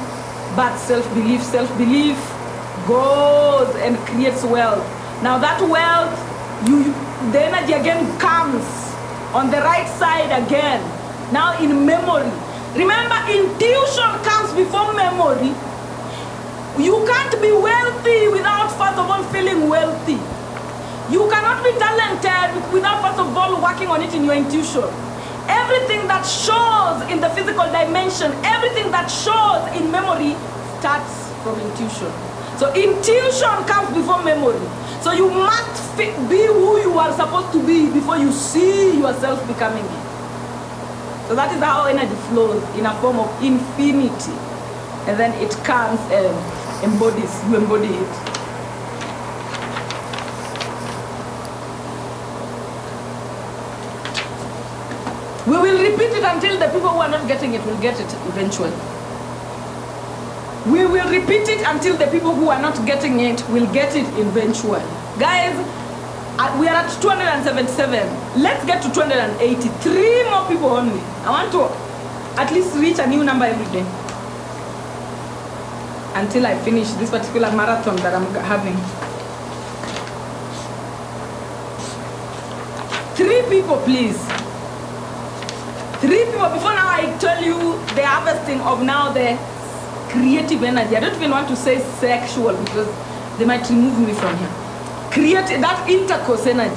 but self-belief. Self-belief goes and creates wealth. Now that wealth, the energy again comes on the right side again. Now in memory. Remember, intuition comes before memory. You can't be wealthy without first of all feeling wealthy. You cannot be talented without first of all working on it in your intuition. Everything that shows in the physical dimension, everything that shows in memory starts from intuition. So intuition comes before memory. So you must be who you are supposed to be before you see yourself becoming it. So that is how energy flows, in a form of infinity. And then it comes and embodies, you embody it. We will repeat it until the people who are not getting it will get it eventually. We will repeat it until the people who are not getting it will get it eventually. Guys, we are at 277. Let's get to 280. 3 more people only. I want to at least reach a new number every day. until I finish this particular marathon that I'm having. 3 people, please. 3 people. Before now, I tell you the harvesting of now the creative energy. I don't even want to say sexual because they might remove me from here. Create that intercourse energy.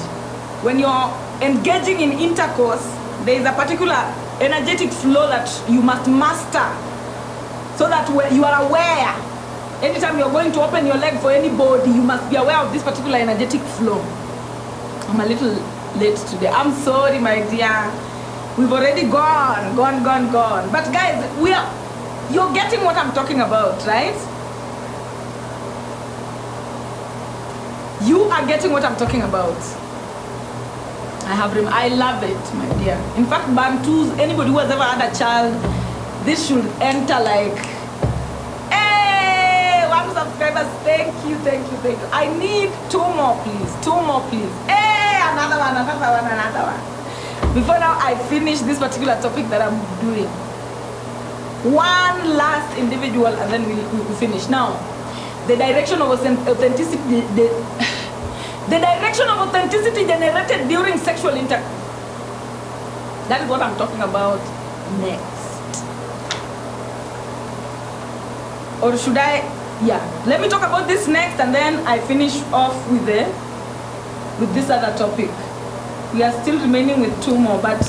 When you're engaging in intercourse, there is a particular energetic flow that you must master so that you are aware. Anytime you're going to open your leg for anybody, you must be aware of this particular energetic flow. I'm a little late today. I'm sorry, my dear. We've already gone. But guys, you're getting what I'm talking about, right? You are getting what I'm talking about. I love it, my dear. In fact, Bantus, anybody who has ever had a child, this should enter like, hey, 1 subscribers, thank you. I need 2 more, please. 2 more, please. Hey, another one. Before now, I finish this particular topic that I'm doing. 1 last individual, and then we'll finish. Now, the direction of authenticity, the direction of authenticity generated during sexual intercourse. That is what I'm talking about next. Or should I? Yeah. Let me talk about this next, and then I finish off with this other topic. We are still remaining with 2 more, but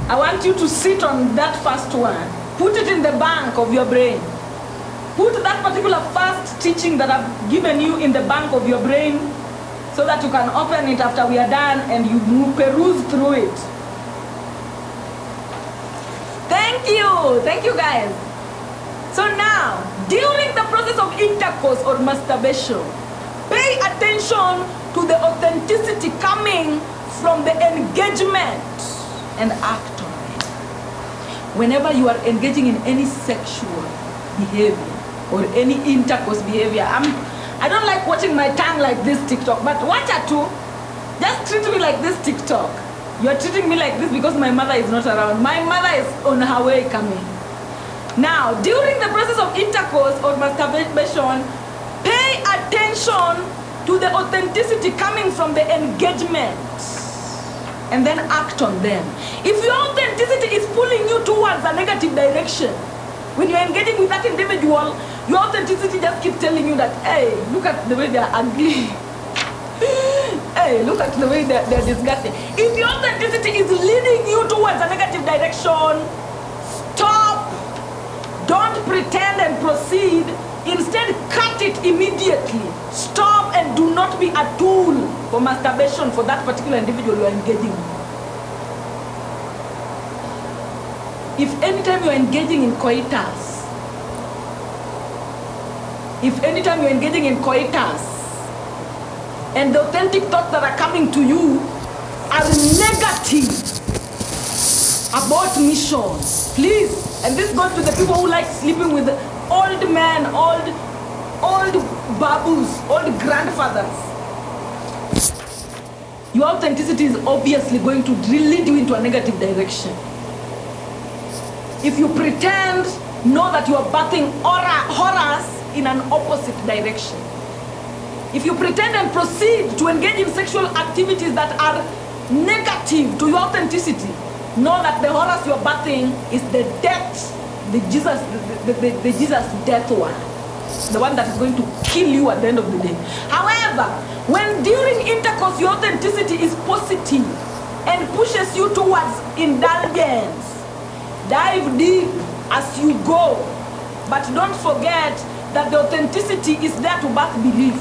I want you to sit on that first one. Put it in the bank of your brain. Put that particular first teaching that I've given you in the bank of your brain so that you can open it after we are done and you peruse through it. Thank you guys. So now, during the process of intercourse or masturbation, pay attention to the authenticity coming from the engagement and act on it. Whenever you are engaging in any sexual behavior or any intercourse behavior, I don't like watching my tongue like this TikTok, but watch it too. Just treat me like this TikTok. You're treating me like this because my mother is not around. My mother is on her way coming. Now, during the process of intercourse or masturbation, pay attention to the authenticity coming from the engagement and then act on them. If your authenticity is pulling you towards a negative direction, when you're engaging with that individual, your authenticity just keeps telling you that, hey, look at the way they're ugly. Hey, look at the way they're disgusting. If your authenticity is leading you towards a negative direction, stop. Don't pretend and proceed. Instead, cut it immediately. Stop and do not be a tool for masturbation for that particular individual you are engaging with. If anytime you're engaging in coitus, and the authentic thoughts that are coming to you are negative about mission, please, and this goes to the people who like sleeping with old men, old babus, old grandfathers. Your authenticity is obviously going to lead you into a negative direction. If you pretend, know that you are birthing horrors in an opposite direction. If you pretend and proceed to engage in sexual activities that are negative to your authenticity, know that the horrors you are birthing is the death, the Jesus death one. The one that is going to kill you at the end of the day. However, when during intercourse your authenticity is positive and pushes you towards indulgence, dive deep as you go, but don't forget that the authenticity is there to birth belief.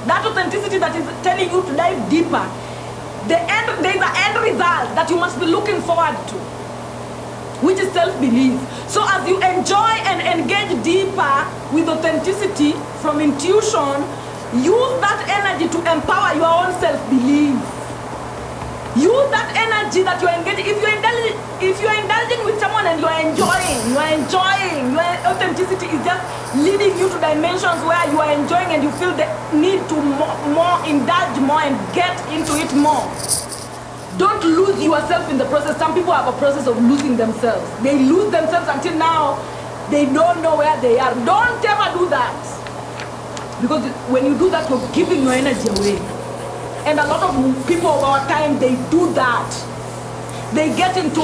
That authenticity that is telling you to dive deeper. There is an end result that you must be looking forward to, which is self-belief. So as you enjoy and engage deeper with authenticity from intuition, use that energy to empower your own self-belief. Use that energy that you're engaging. If you're indulging with someone and you're enjoying, your authenticity is just leading you to dimensions where you are enjoying and you feel the need to more indulge more and get into it more. Don't lose yourself in the process. Some people have a process of losing themselves. They lose themselves until now They don't know where they are. Don't ever do that. Because when you do that, you're giving your energy away. And a lot of people of our time, they do that. They get into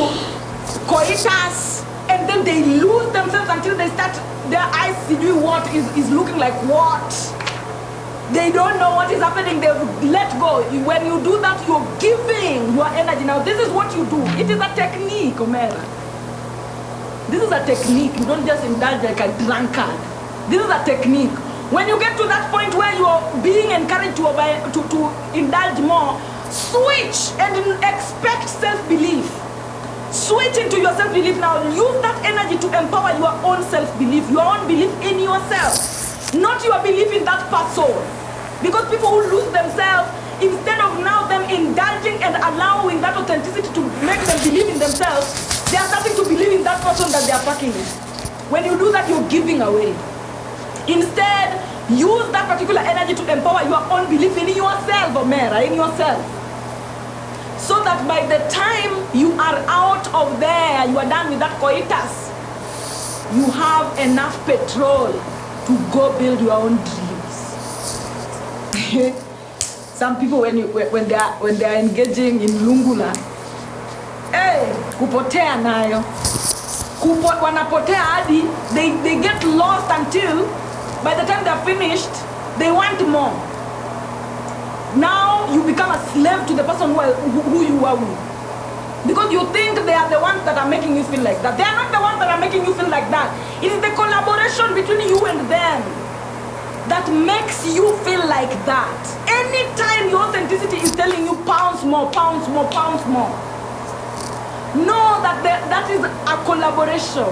coitus, and then they lose themselves until they start, their eyes see what is looking like what. They don't know what is happening. They let go. When you do that, you're giving your energy. Now, this is what you do. It is a technique, Omera. This is a technique. You don't just indulge like a drunkard. This is a technique. When you get to that point where you are being encouraged to indulge more, switch and expect self-belief. Switch into your self-belief now. Use that energy to empower your own self-belief, your own belief in yourself. Not your belief in that person. Because people who lose themselves, instead of now them indulging and allowing that authenticity to make them believe in themselves, they are starting to believe in that person that they are fucking with. When you do that, you're giving away. Instead, use that particular energy to empower your own belief in yourself, Omera, in yourself. So that by the time you are out of there, you are done with that coitus, you have enough petrol to go build your own dreams. Some people when they are engaging in lungula, kupotea nayo. Wanapotea hadi they get lost until by the time they're finished, they want more. Now you become a slave to the person who you are with. Because you think they are the ones that are making you feel like that. They are not the ones that are making you feel like that. It is the collaboration between you and them that makes you feel like that. Anytime your authenticity is telling you pounds more, pounds more, pounds more, know that that is a collaboration.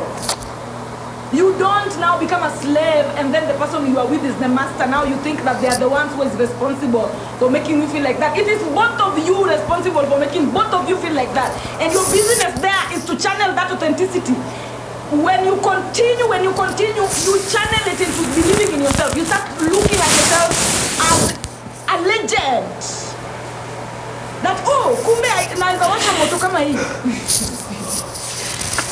You don't now become a slave and then the person you are with is the master. Now you think that they are the ones who is responsible for making you feel like that. It is both of you responsible for making both of you feel like that. And your business there is to channel that authenticity. When you continue, you channel it into believing in yourself. You start looking at yourself as a legend. That, kumbe naweza washa moto kama hii.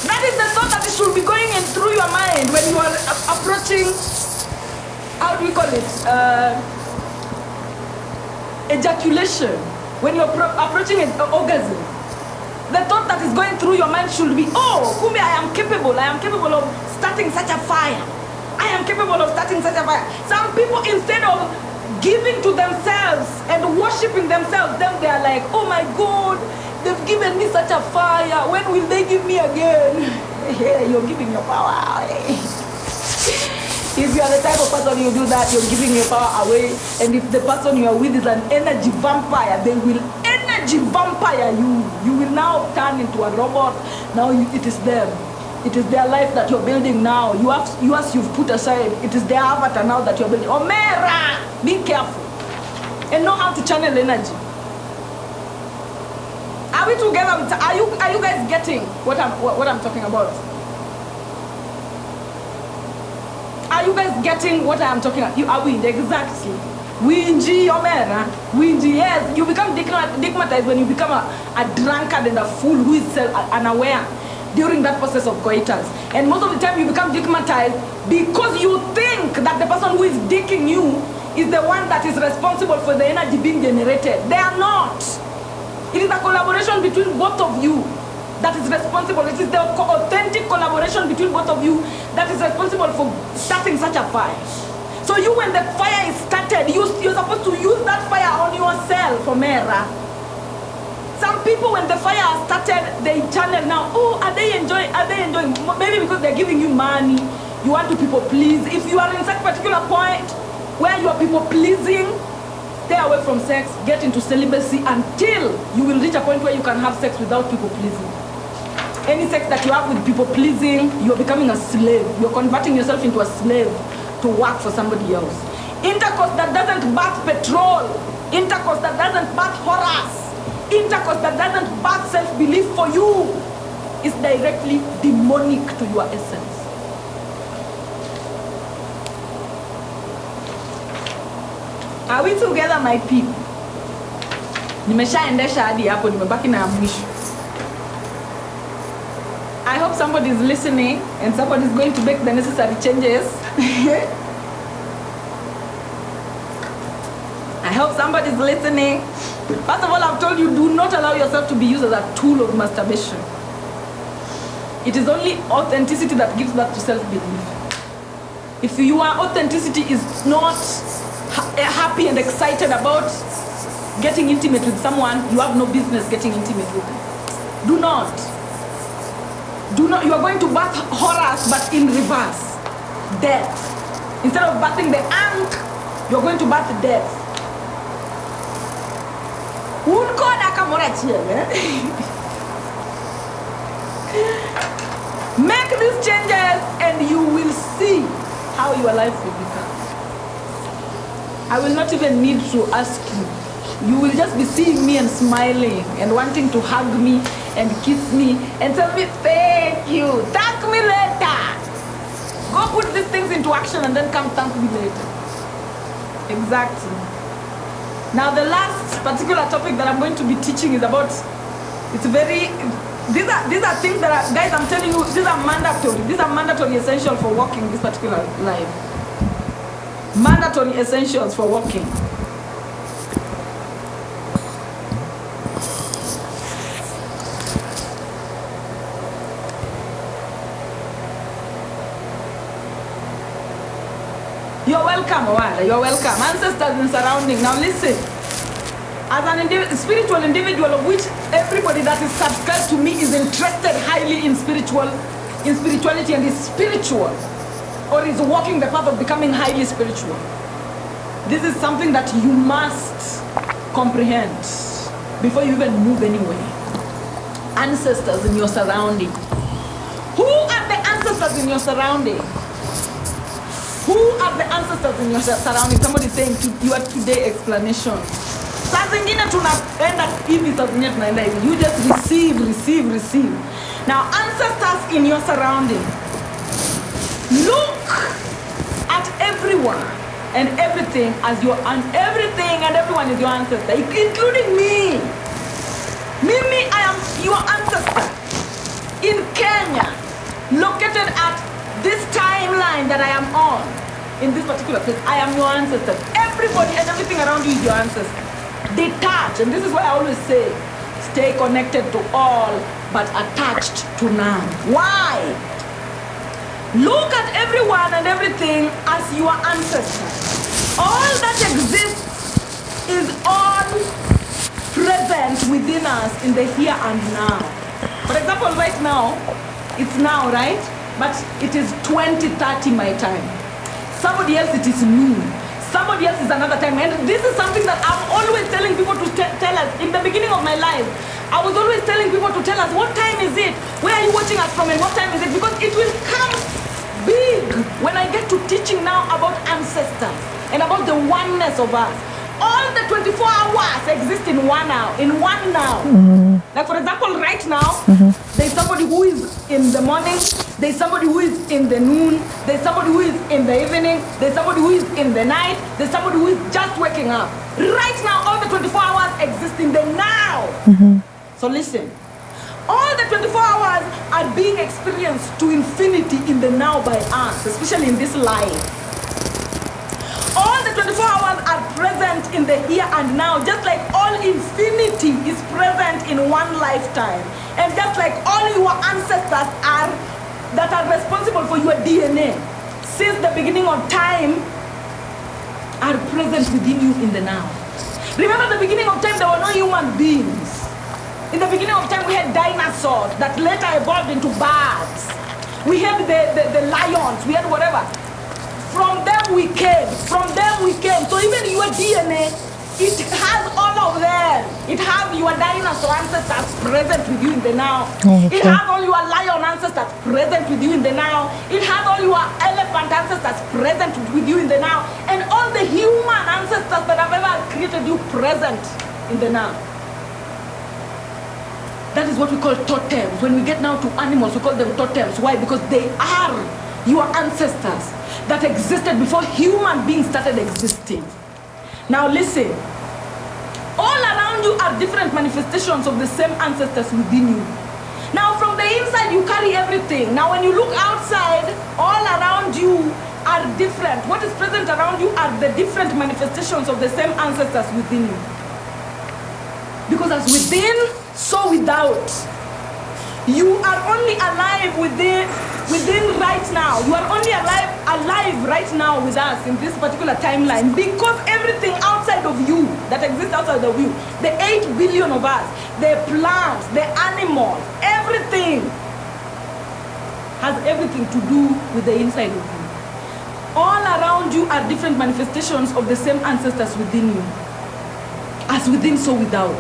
That is the thought that it should be going in through your mind when you are approaching, how do we call it? Ejaculation. When you're approaching an orgasm. The thought that is going through your mind should be, kumbe I am capable of starting such a fire. I am capable of starting such a fire. Some people, instead of giving to themselves and worshiping themselves, then they are like, oh my God, they've given me such a fire. When will they give me again? You're giving your power away. If you are the type of person you do that, you're giving your power away. And if the person you are with is an energy vampire, they will energy vampire you. You will now turn into a robot. Now it is them. It is their life that you're building now. Yours you've put aside. It is their avatar now that you're building. Omera! Be careful. And know how to channel energy. Are we together? Are you guys getting what I'm talking about? Are you guys getting what I'm talking about? Are we? Exactly. Winji, Omera. Winji, yes. You become digmatized when you become a drunkard and a fool who is unaware during that process of coitus. And most of the time you become digmatized because you think that the person who is dicking you is the one that is responsible for the energy being generated. They are not. It is a collaboration between both of you that is responsible. It is the authentic collaboration between both of you that is responsible for starting such a fire. So you, when the fire is started, you're supposed to use that fire on yourself, Omera. Some people, when the fire has started, they channel now. Are they enjoying? Maybe because they're giving you money. You want to people please. If you are in such particular point where you are people pleasing, stay away from sex, get into celibacy until you will reach a point where you can have sex without people pleasing. Any sex that you have with people pleasing, you're becoming a slave. You're converting yourself into a slave to work for somebody else. Intercourse that doesn't birth petrol. Intercourse that doesn't birth horrors. Intercourse that doesn't birth self-belief for you is directly demonic to your essence. Are we together, my people? Nimeshaendesha hadi hapo, nimebaki na mwisho. I hope somebody's listening and somebody's going to make the necessary changes. I hope somebody's listening. First of all, I've told you, do not allow yourself to be used as a tool of masturbation. It is only authenticity that gives birth to self-belief. If your authenticity is not happy and excited about getting intimate with someone, you have no business getting intimate with them. Do not. You are going to birth horrors, but in reverse. Death. Instead of birthing the ant, you are going to birth death. Make these changes and you will see how your life will become. I will not even need to ask you. You will just be seeing me and smiling and wanting to hug me and kiss me and tell me, thank you, thank me later. Go put these things into action and then come thank me later. Exactly. Now the last particular topic that I'm going to be teaching is about, these are things that are, guys, I'm telling you, these are mandatory. These are mandatory essentials for walking this particular life. Mandatory essentials for walking. You're welcome, Awada. You're welcome. Ancestors and surrounding. Now listen. As an spiritual individual of which everybody that is subscribed to me is interested highly in spirituality and is spiritual or is walking the path of becoming highly spiritual. This is something that you must comprehend before you even move anywhere. Ancestors in your surrounding. Who are the ancestors in your surrounding? Who are the ancestors in your surrounding? Somebody saying your today explanation. Saa zingine tunaenda hivi, saa zingine tunaenda hivi. You just receive. Now, ancestors in your surrounding. Look at everyone and everything as everything and everyone is your ancestor, including me. Mimi, I am your ancestor in Kenya, located at this timeline that I am on, in this particular place. I am your ancestor. Everybody and everything around you is your ancestor. Detached, and this is why I always say, stay connected to all, but attached to none. Why? Look at everyone and everything as your ancestor. All that exists is all present within us in the here and now. For example, right now, it's now, right? But it is 20:30 my time. Somebody else, it is noon. Somebody else is another time. And this is something that I'm always telling people to tell us. In the beginning of my life, I was always telling people to tell us, what time is it? Where are you watching us from and what time is it? Because it will come big when I get to teaching now about ancestors and about the oneness of us. All the 24 hours exist in one now. Mm-hmm. Like for example, right now, there's somebody who is in the morning, there's somebody who is in the noon, there's somebody who is in the evening, there's somebody who is in the night, there's somebody who is just waking up. Right now, all the 24 hours exist in the now. Mm-hmm. So listen, all the 24 hours are being experienced to infinity in the now by us, especially in this life. All the 24 hours are present in the here and now, just like all infinity is present in one lifetime. And just like all your ancestors that are responsible for your DNA since the beginning of time are present within you in the now. Remember the beginning of time, there were no human beings. In the beginning of time, we had dinosaurs that later evolved into birds. We had the lions, we had whatever. From them we came. So even your DNA, it has all of them. It has your dinosaur ancestors present with you in the now. Okay. It has all your lion ancestors present with you in the now. It has all your elephant ancestors present with you in the now. And all the human ancestors that have ever created you present in the now. That is what we call totems. When we get now to animals, we call them totems. Why? Because they are your ancestors that existed before human beings started existing. Now listen, all around you are different manifestations of the same ancestors within you. Now from the inside you carry everything. Now when you look outside, all around you are different. What is present around you are the different manifestations of the same ancestors within you. Because as within, so without. You are only alive within right now. You are only alive right now with us in this particular timeline because everything outside of you that exists outside of you, the 8 billion of us, the plants, the animals, everything has everything to do with the inside of you. All around you are different manifestations of the same ancestors within you. As within, so without.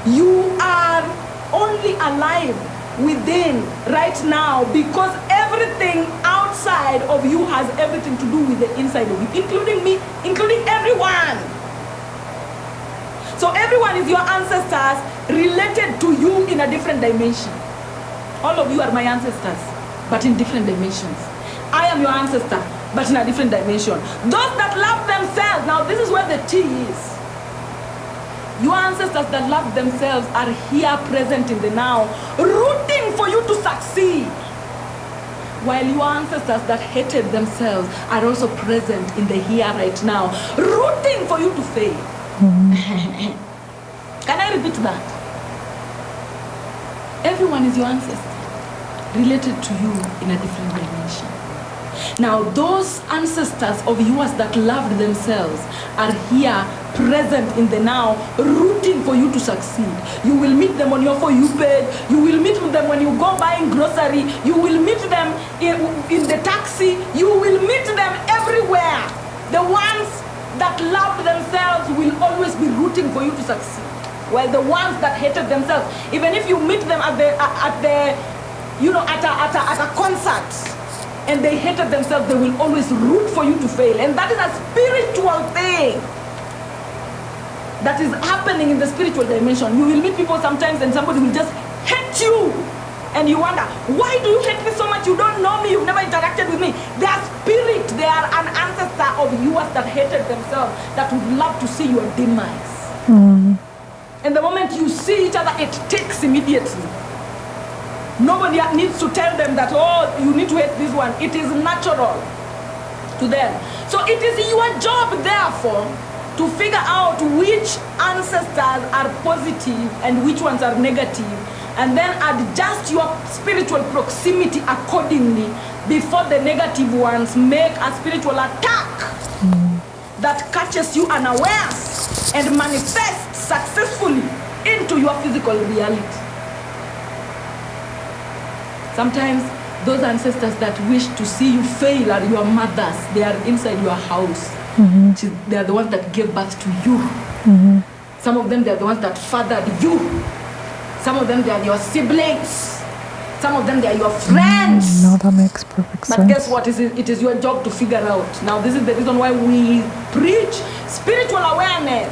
You are only alive within right now because everything outside of you has everything to do with the inside of you, including me, including everyone. So everyone is your ancestors related to you in a different dimension. All of you are my ancestors, but in different dimensions. I am your ancestor, but in a different dimension. Those that love themselves, now this is where the T is. Your ancestors that love themselves are here present in the now, rooting for you to succeed. While your ancestors that hated themselves are also present in the here right now, rooting for you to fail. Can I repeat that? Everyone is your ancestor, related to you in a different dimension. Now, those ancestors of yours that loved themselves are here, present in the now, rooting for you to succeed. You will meet them on your For You page. You will meet them when you go buying grocery. You will meet them in the taxi. You will meet them everywhere. The ones that loved themselves will always be rooting for you to succeed. While the ones that hated themselves, even if you meet them at a concert, and they hated themselves, they will always root for you to fail. And that is a spiritual thing that is happening in the spiritual dimension. You will meet people sometimes and somebody will just hate you. And you wonder, why do you hate me so much? You don't know me, you've never interacted with me. They are spirit, they are an ancestor of yours that hated themselves, that would love to see your demise. And the moment you see each other, it takes immediately. Nobody needs to tell them that, oh, you need to hate this one. It is natural to them. So it is your job, therefore, to figure out which ancestors are positive and which ones are negative, and then adjust your spiritual proximity accordingly before the negative ones make a spiritual attack that catches you unawares and manifests successfully into your physical reality. Sometimes those ancestors that wish to see you fail are your mothers. They are inside your house. They are the ones that gave birth to you. Some of them, they are the ones that fathered you. Some of them, they are your siblings. Some of them, they are your friends. No, that makes perfect sense. But guess what? It is your job to figure out. Now, this is the reason why we preach spiritual awareness.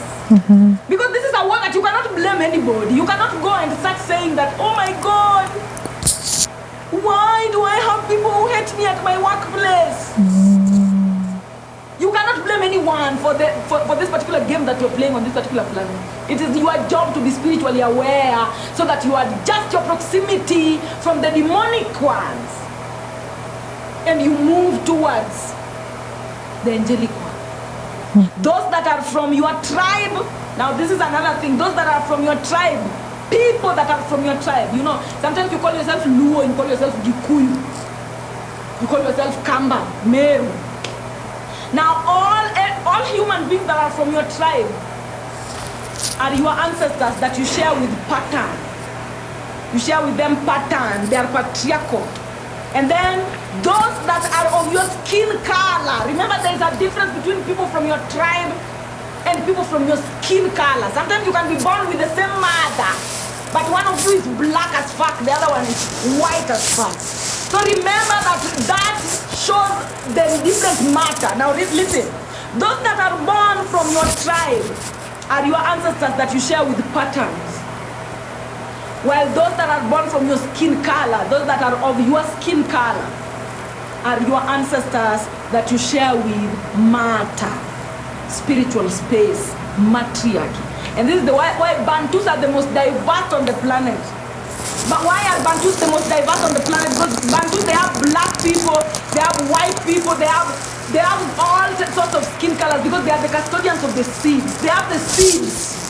Because this is a word that you cannot blame anybody. You cannot go and start saying that, oh my God, why do I have people who hate me at my workplace? You cannot blame anyone for this particular game that you're playing on this particular planet. It is your job to be spiritually aware so that you adjust your proximity from the demonic ones and you move towards the angelic one. Those that are from your tribe, now this is another thing, those that are from your tribe, people that are from your tribe, you know, sometimes you call yourself Luo, you call yourself Gikuyu, you call yourself Kamba, Meru. Now all human beings that are from your tribe are your ancestors that you share with pattern. You share with them pattern, they are patriarchal. And then those that are of your skin color, remember there is a difference between people from your tribe and people from your skin color. Sometimes you can be born with the same mother, but one of you is black as fuck, the other one is white as fuck. So remember that shows the different matter. Now listen, those that are born from your tribe are your ancestors that you share with patterns. While those that are born from your skin color, those that are of your skin color, are your ancestors that you share with matter, spiritual space, matriarchy. And this is why Bantus are the most diverse on the planet. But why are Bantus the most diverse on the planet? Because Bantus, they have black people, they have white people, they have all sorts of skin colors because they are the custodians of the seeds. They have the seeds.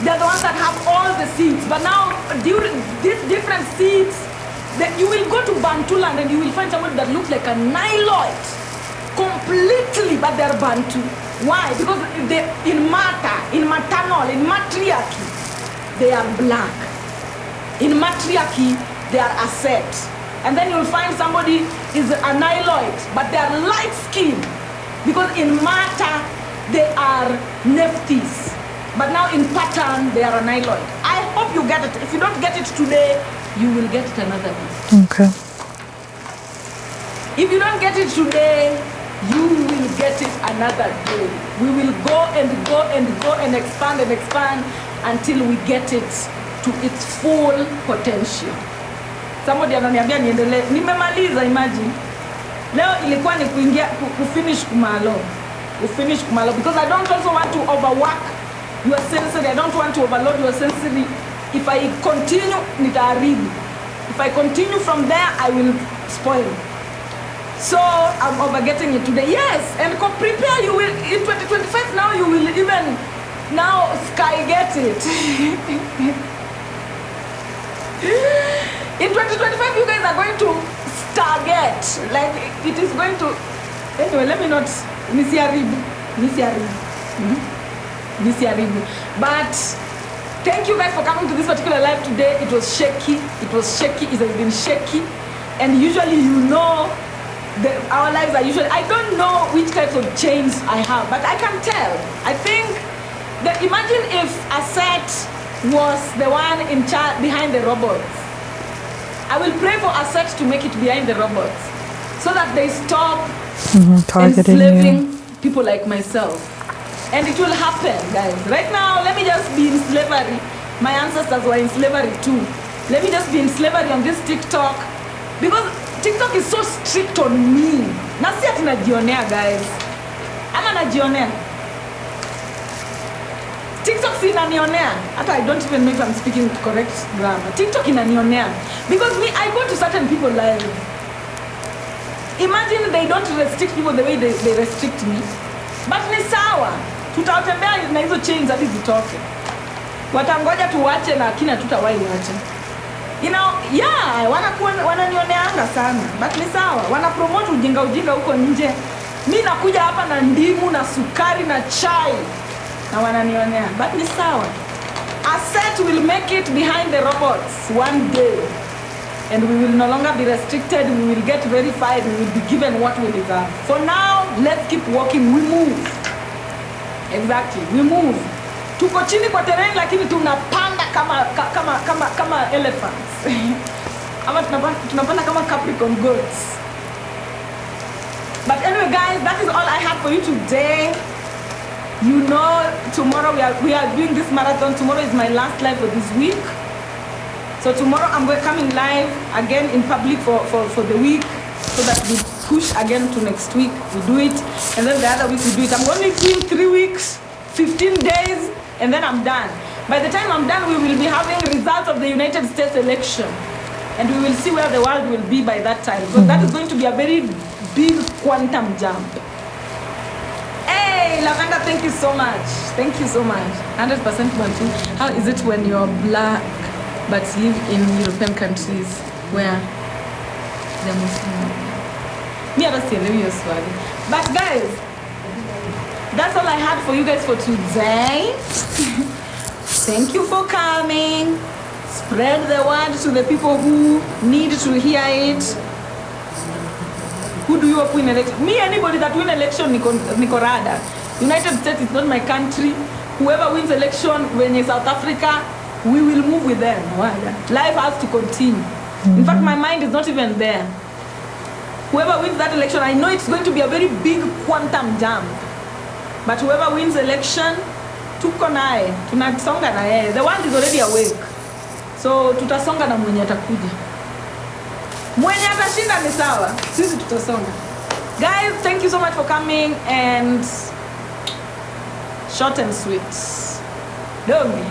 They're the ones that have all the seeds. But now, during these different seeds, you will go to Bantuland and you will find somebody that looks like a Niloid. Completely, but they're Bantu. Why? Because in matter, in maternal, in matriarchy, they are black. In matriarchy, they are Asset. And then you'll find somebody is a Niloid, but they are light skinned. Because in matter, they are Nephthys. But now in pattern, they are a Niloid. I hope you get it. If you don't get it today, you will get it another day. Okay. If you don't get it today, you will get it another day. We will go and go and go and expand until we get it to its full potential. Somebody ananiambia niendelee. Nimemaliza, imagine. Leo ilikuwa ni kuingia kufinish kumalo. Because I don't also want to overwork your sensory. I don't want to overload your sensory. If I continue, nitaharibu. If I continue from there, I will spoil. So I'm overgetting it today. Yes, and prepare. You will in 2025. Now you will even sky get it. In 2025, you guys are going to stargate. Like it is going to. Anyway, let me not misiaribu. But thank you guys for coming to this particular live today. It was shaky. It has been shaky. And usually, our lives are usually, I don't know which types of chains I have, but I can tell. I think that imagine if Asset was the one in charge behind the robots. I will pray for Asset to make it behind the robots so that they stop enslaving people like myself. And it will happen, guys. Right now, let me just be in slavery. My ancestors were in slavery too. Let me just be in slavery on this TikTok. Because TikTok is so strict on me. Na si ati najionea, guys. Ama najionea. TikTok si inanionea. Hata I don't even know if I'm speaking correct grammar. TikTok inanionea. Because me, I go to certain people live. Imagine they don't restrict people the way they restrict me. But ni sawa. Tutatembea na hizo chains hadi zitoke. Watangoja tuwache na akina tutawahi wacha. Wananioneanga sana. But ni sawa. Wana promote ujinga huko nje. Mimi nakuja hapa na ndimu na sukari na chai. Na wananionea. But ni sawa. Asset will make it behind the robots one day. And we will no longer be restricted. We will get verified. We will be given what we deserve. For now, let's keep walking. We move. Exactly. We move. Tuko chini kwa terrain lakini tunapanda kama elephants. Ama tunapanda kama Capricorn goats. But anyway, guys, that is all I have for you today. Tomorrow we are doing this marathon. Tomorrow is my last live for this week. So tomorrow I'm coming live again in public for the week so that we push again to next week. We do it. And then the other week we do it. I'm only doing 3 weeks, 15 days, and then I'm done. By the time I'm done, we will be having results of the United States election. And we will see where the world will be by that time. So that is going to be a very big quantum jump. Hey, Lavender, thank you so much. Thank you so much. 100% Bantu. How is it when you're black but live in European countries where they're Muslim? Me, I don't see any swali. But guys, that's all I had for you guys for today. Thank you for coming. Spread the word to the people who need to hear it. Who do you hope win election? Me, anybody that win election, niko rada. United States is not my country. Whoever wins election when in South Africa, we will move with them. Life has to continue. In fact, my mind is not even there. Whoever wins that election, I know it's going to be a very big quantum jump. But whoever wins election, tuko nae, tunasonga na yeye. The world is already awake. So tutasonga na mwenye atakuja. Mwenye atashinda ni sawa, sisi tutasonga. Guys, thank you so much for coming and short and sweet. Don't be.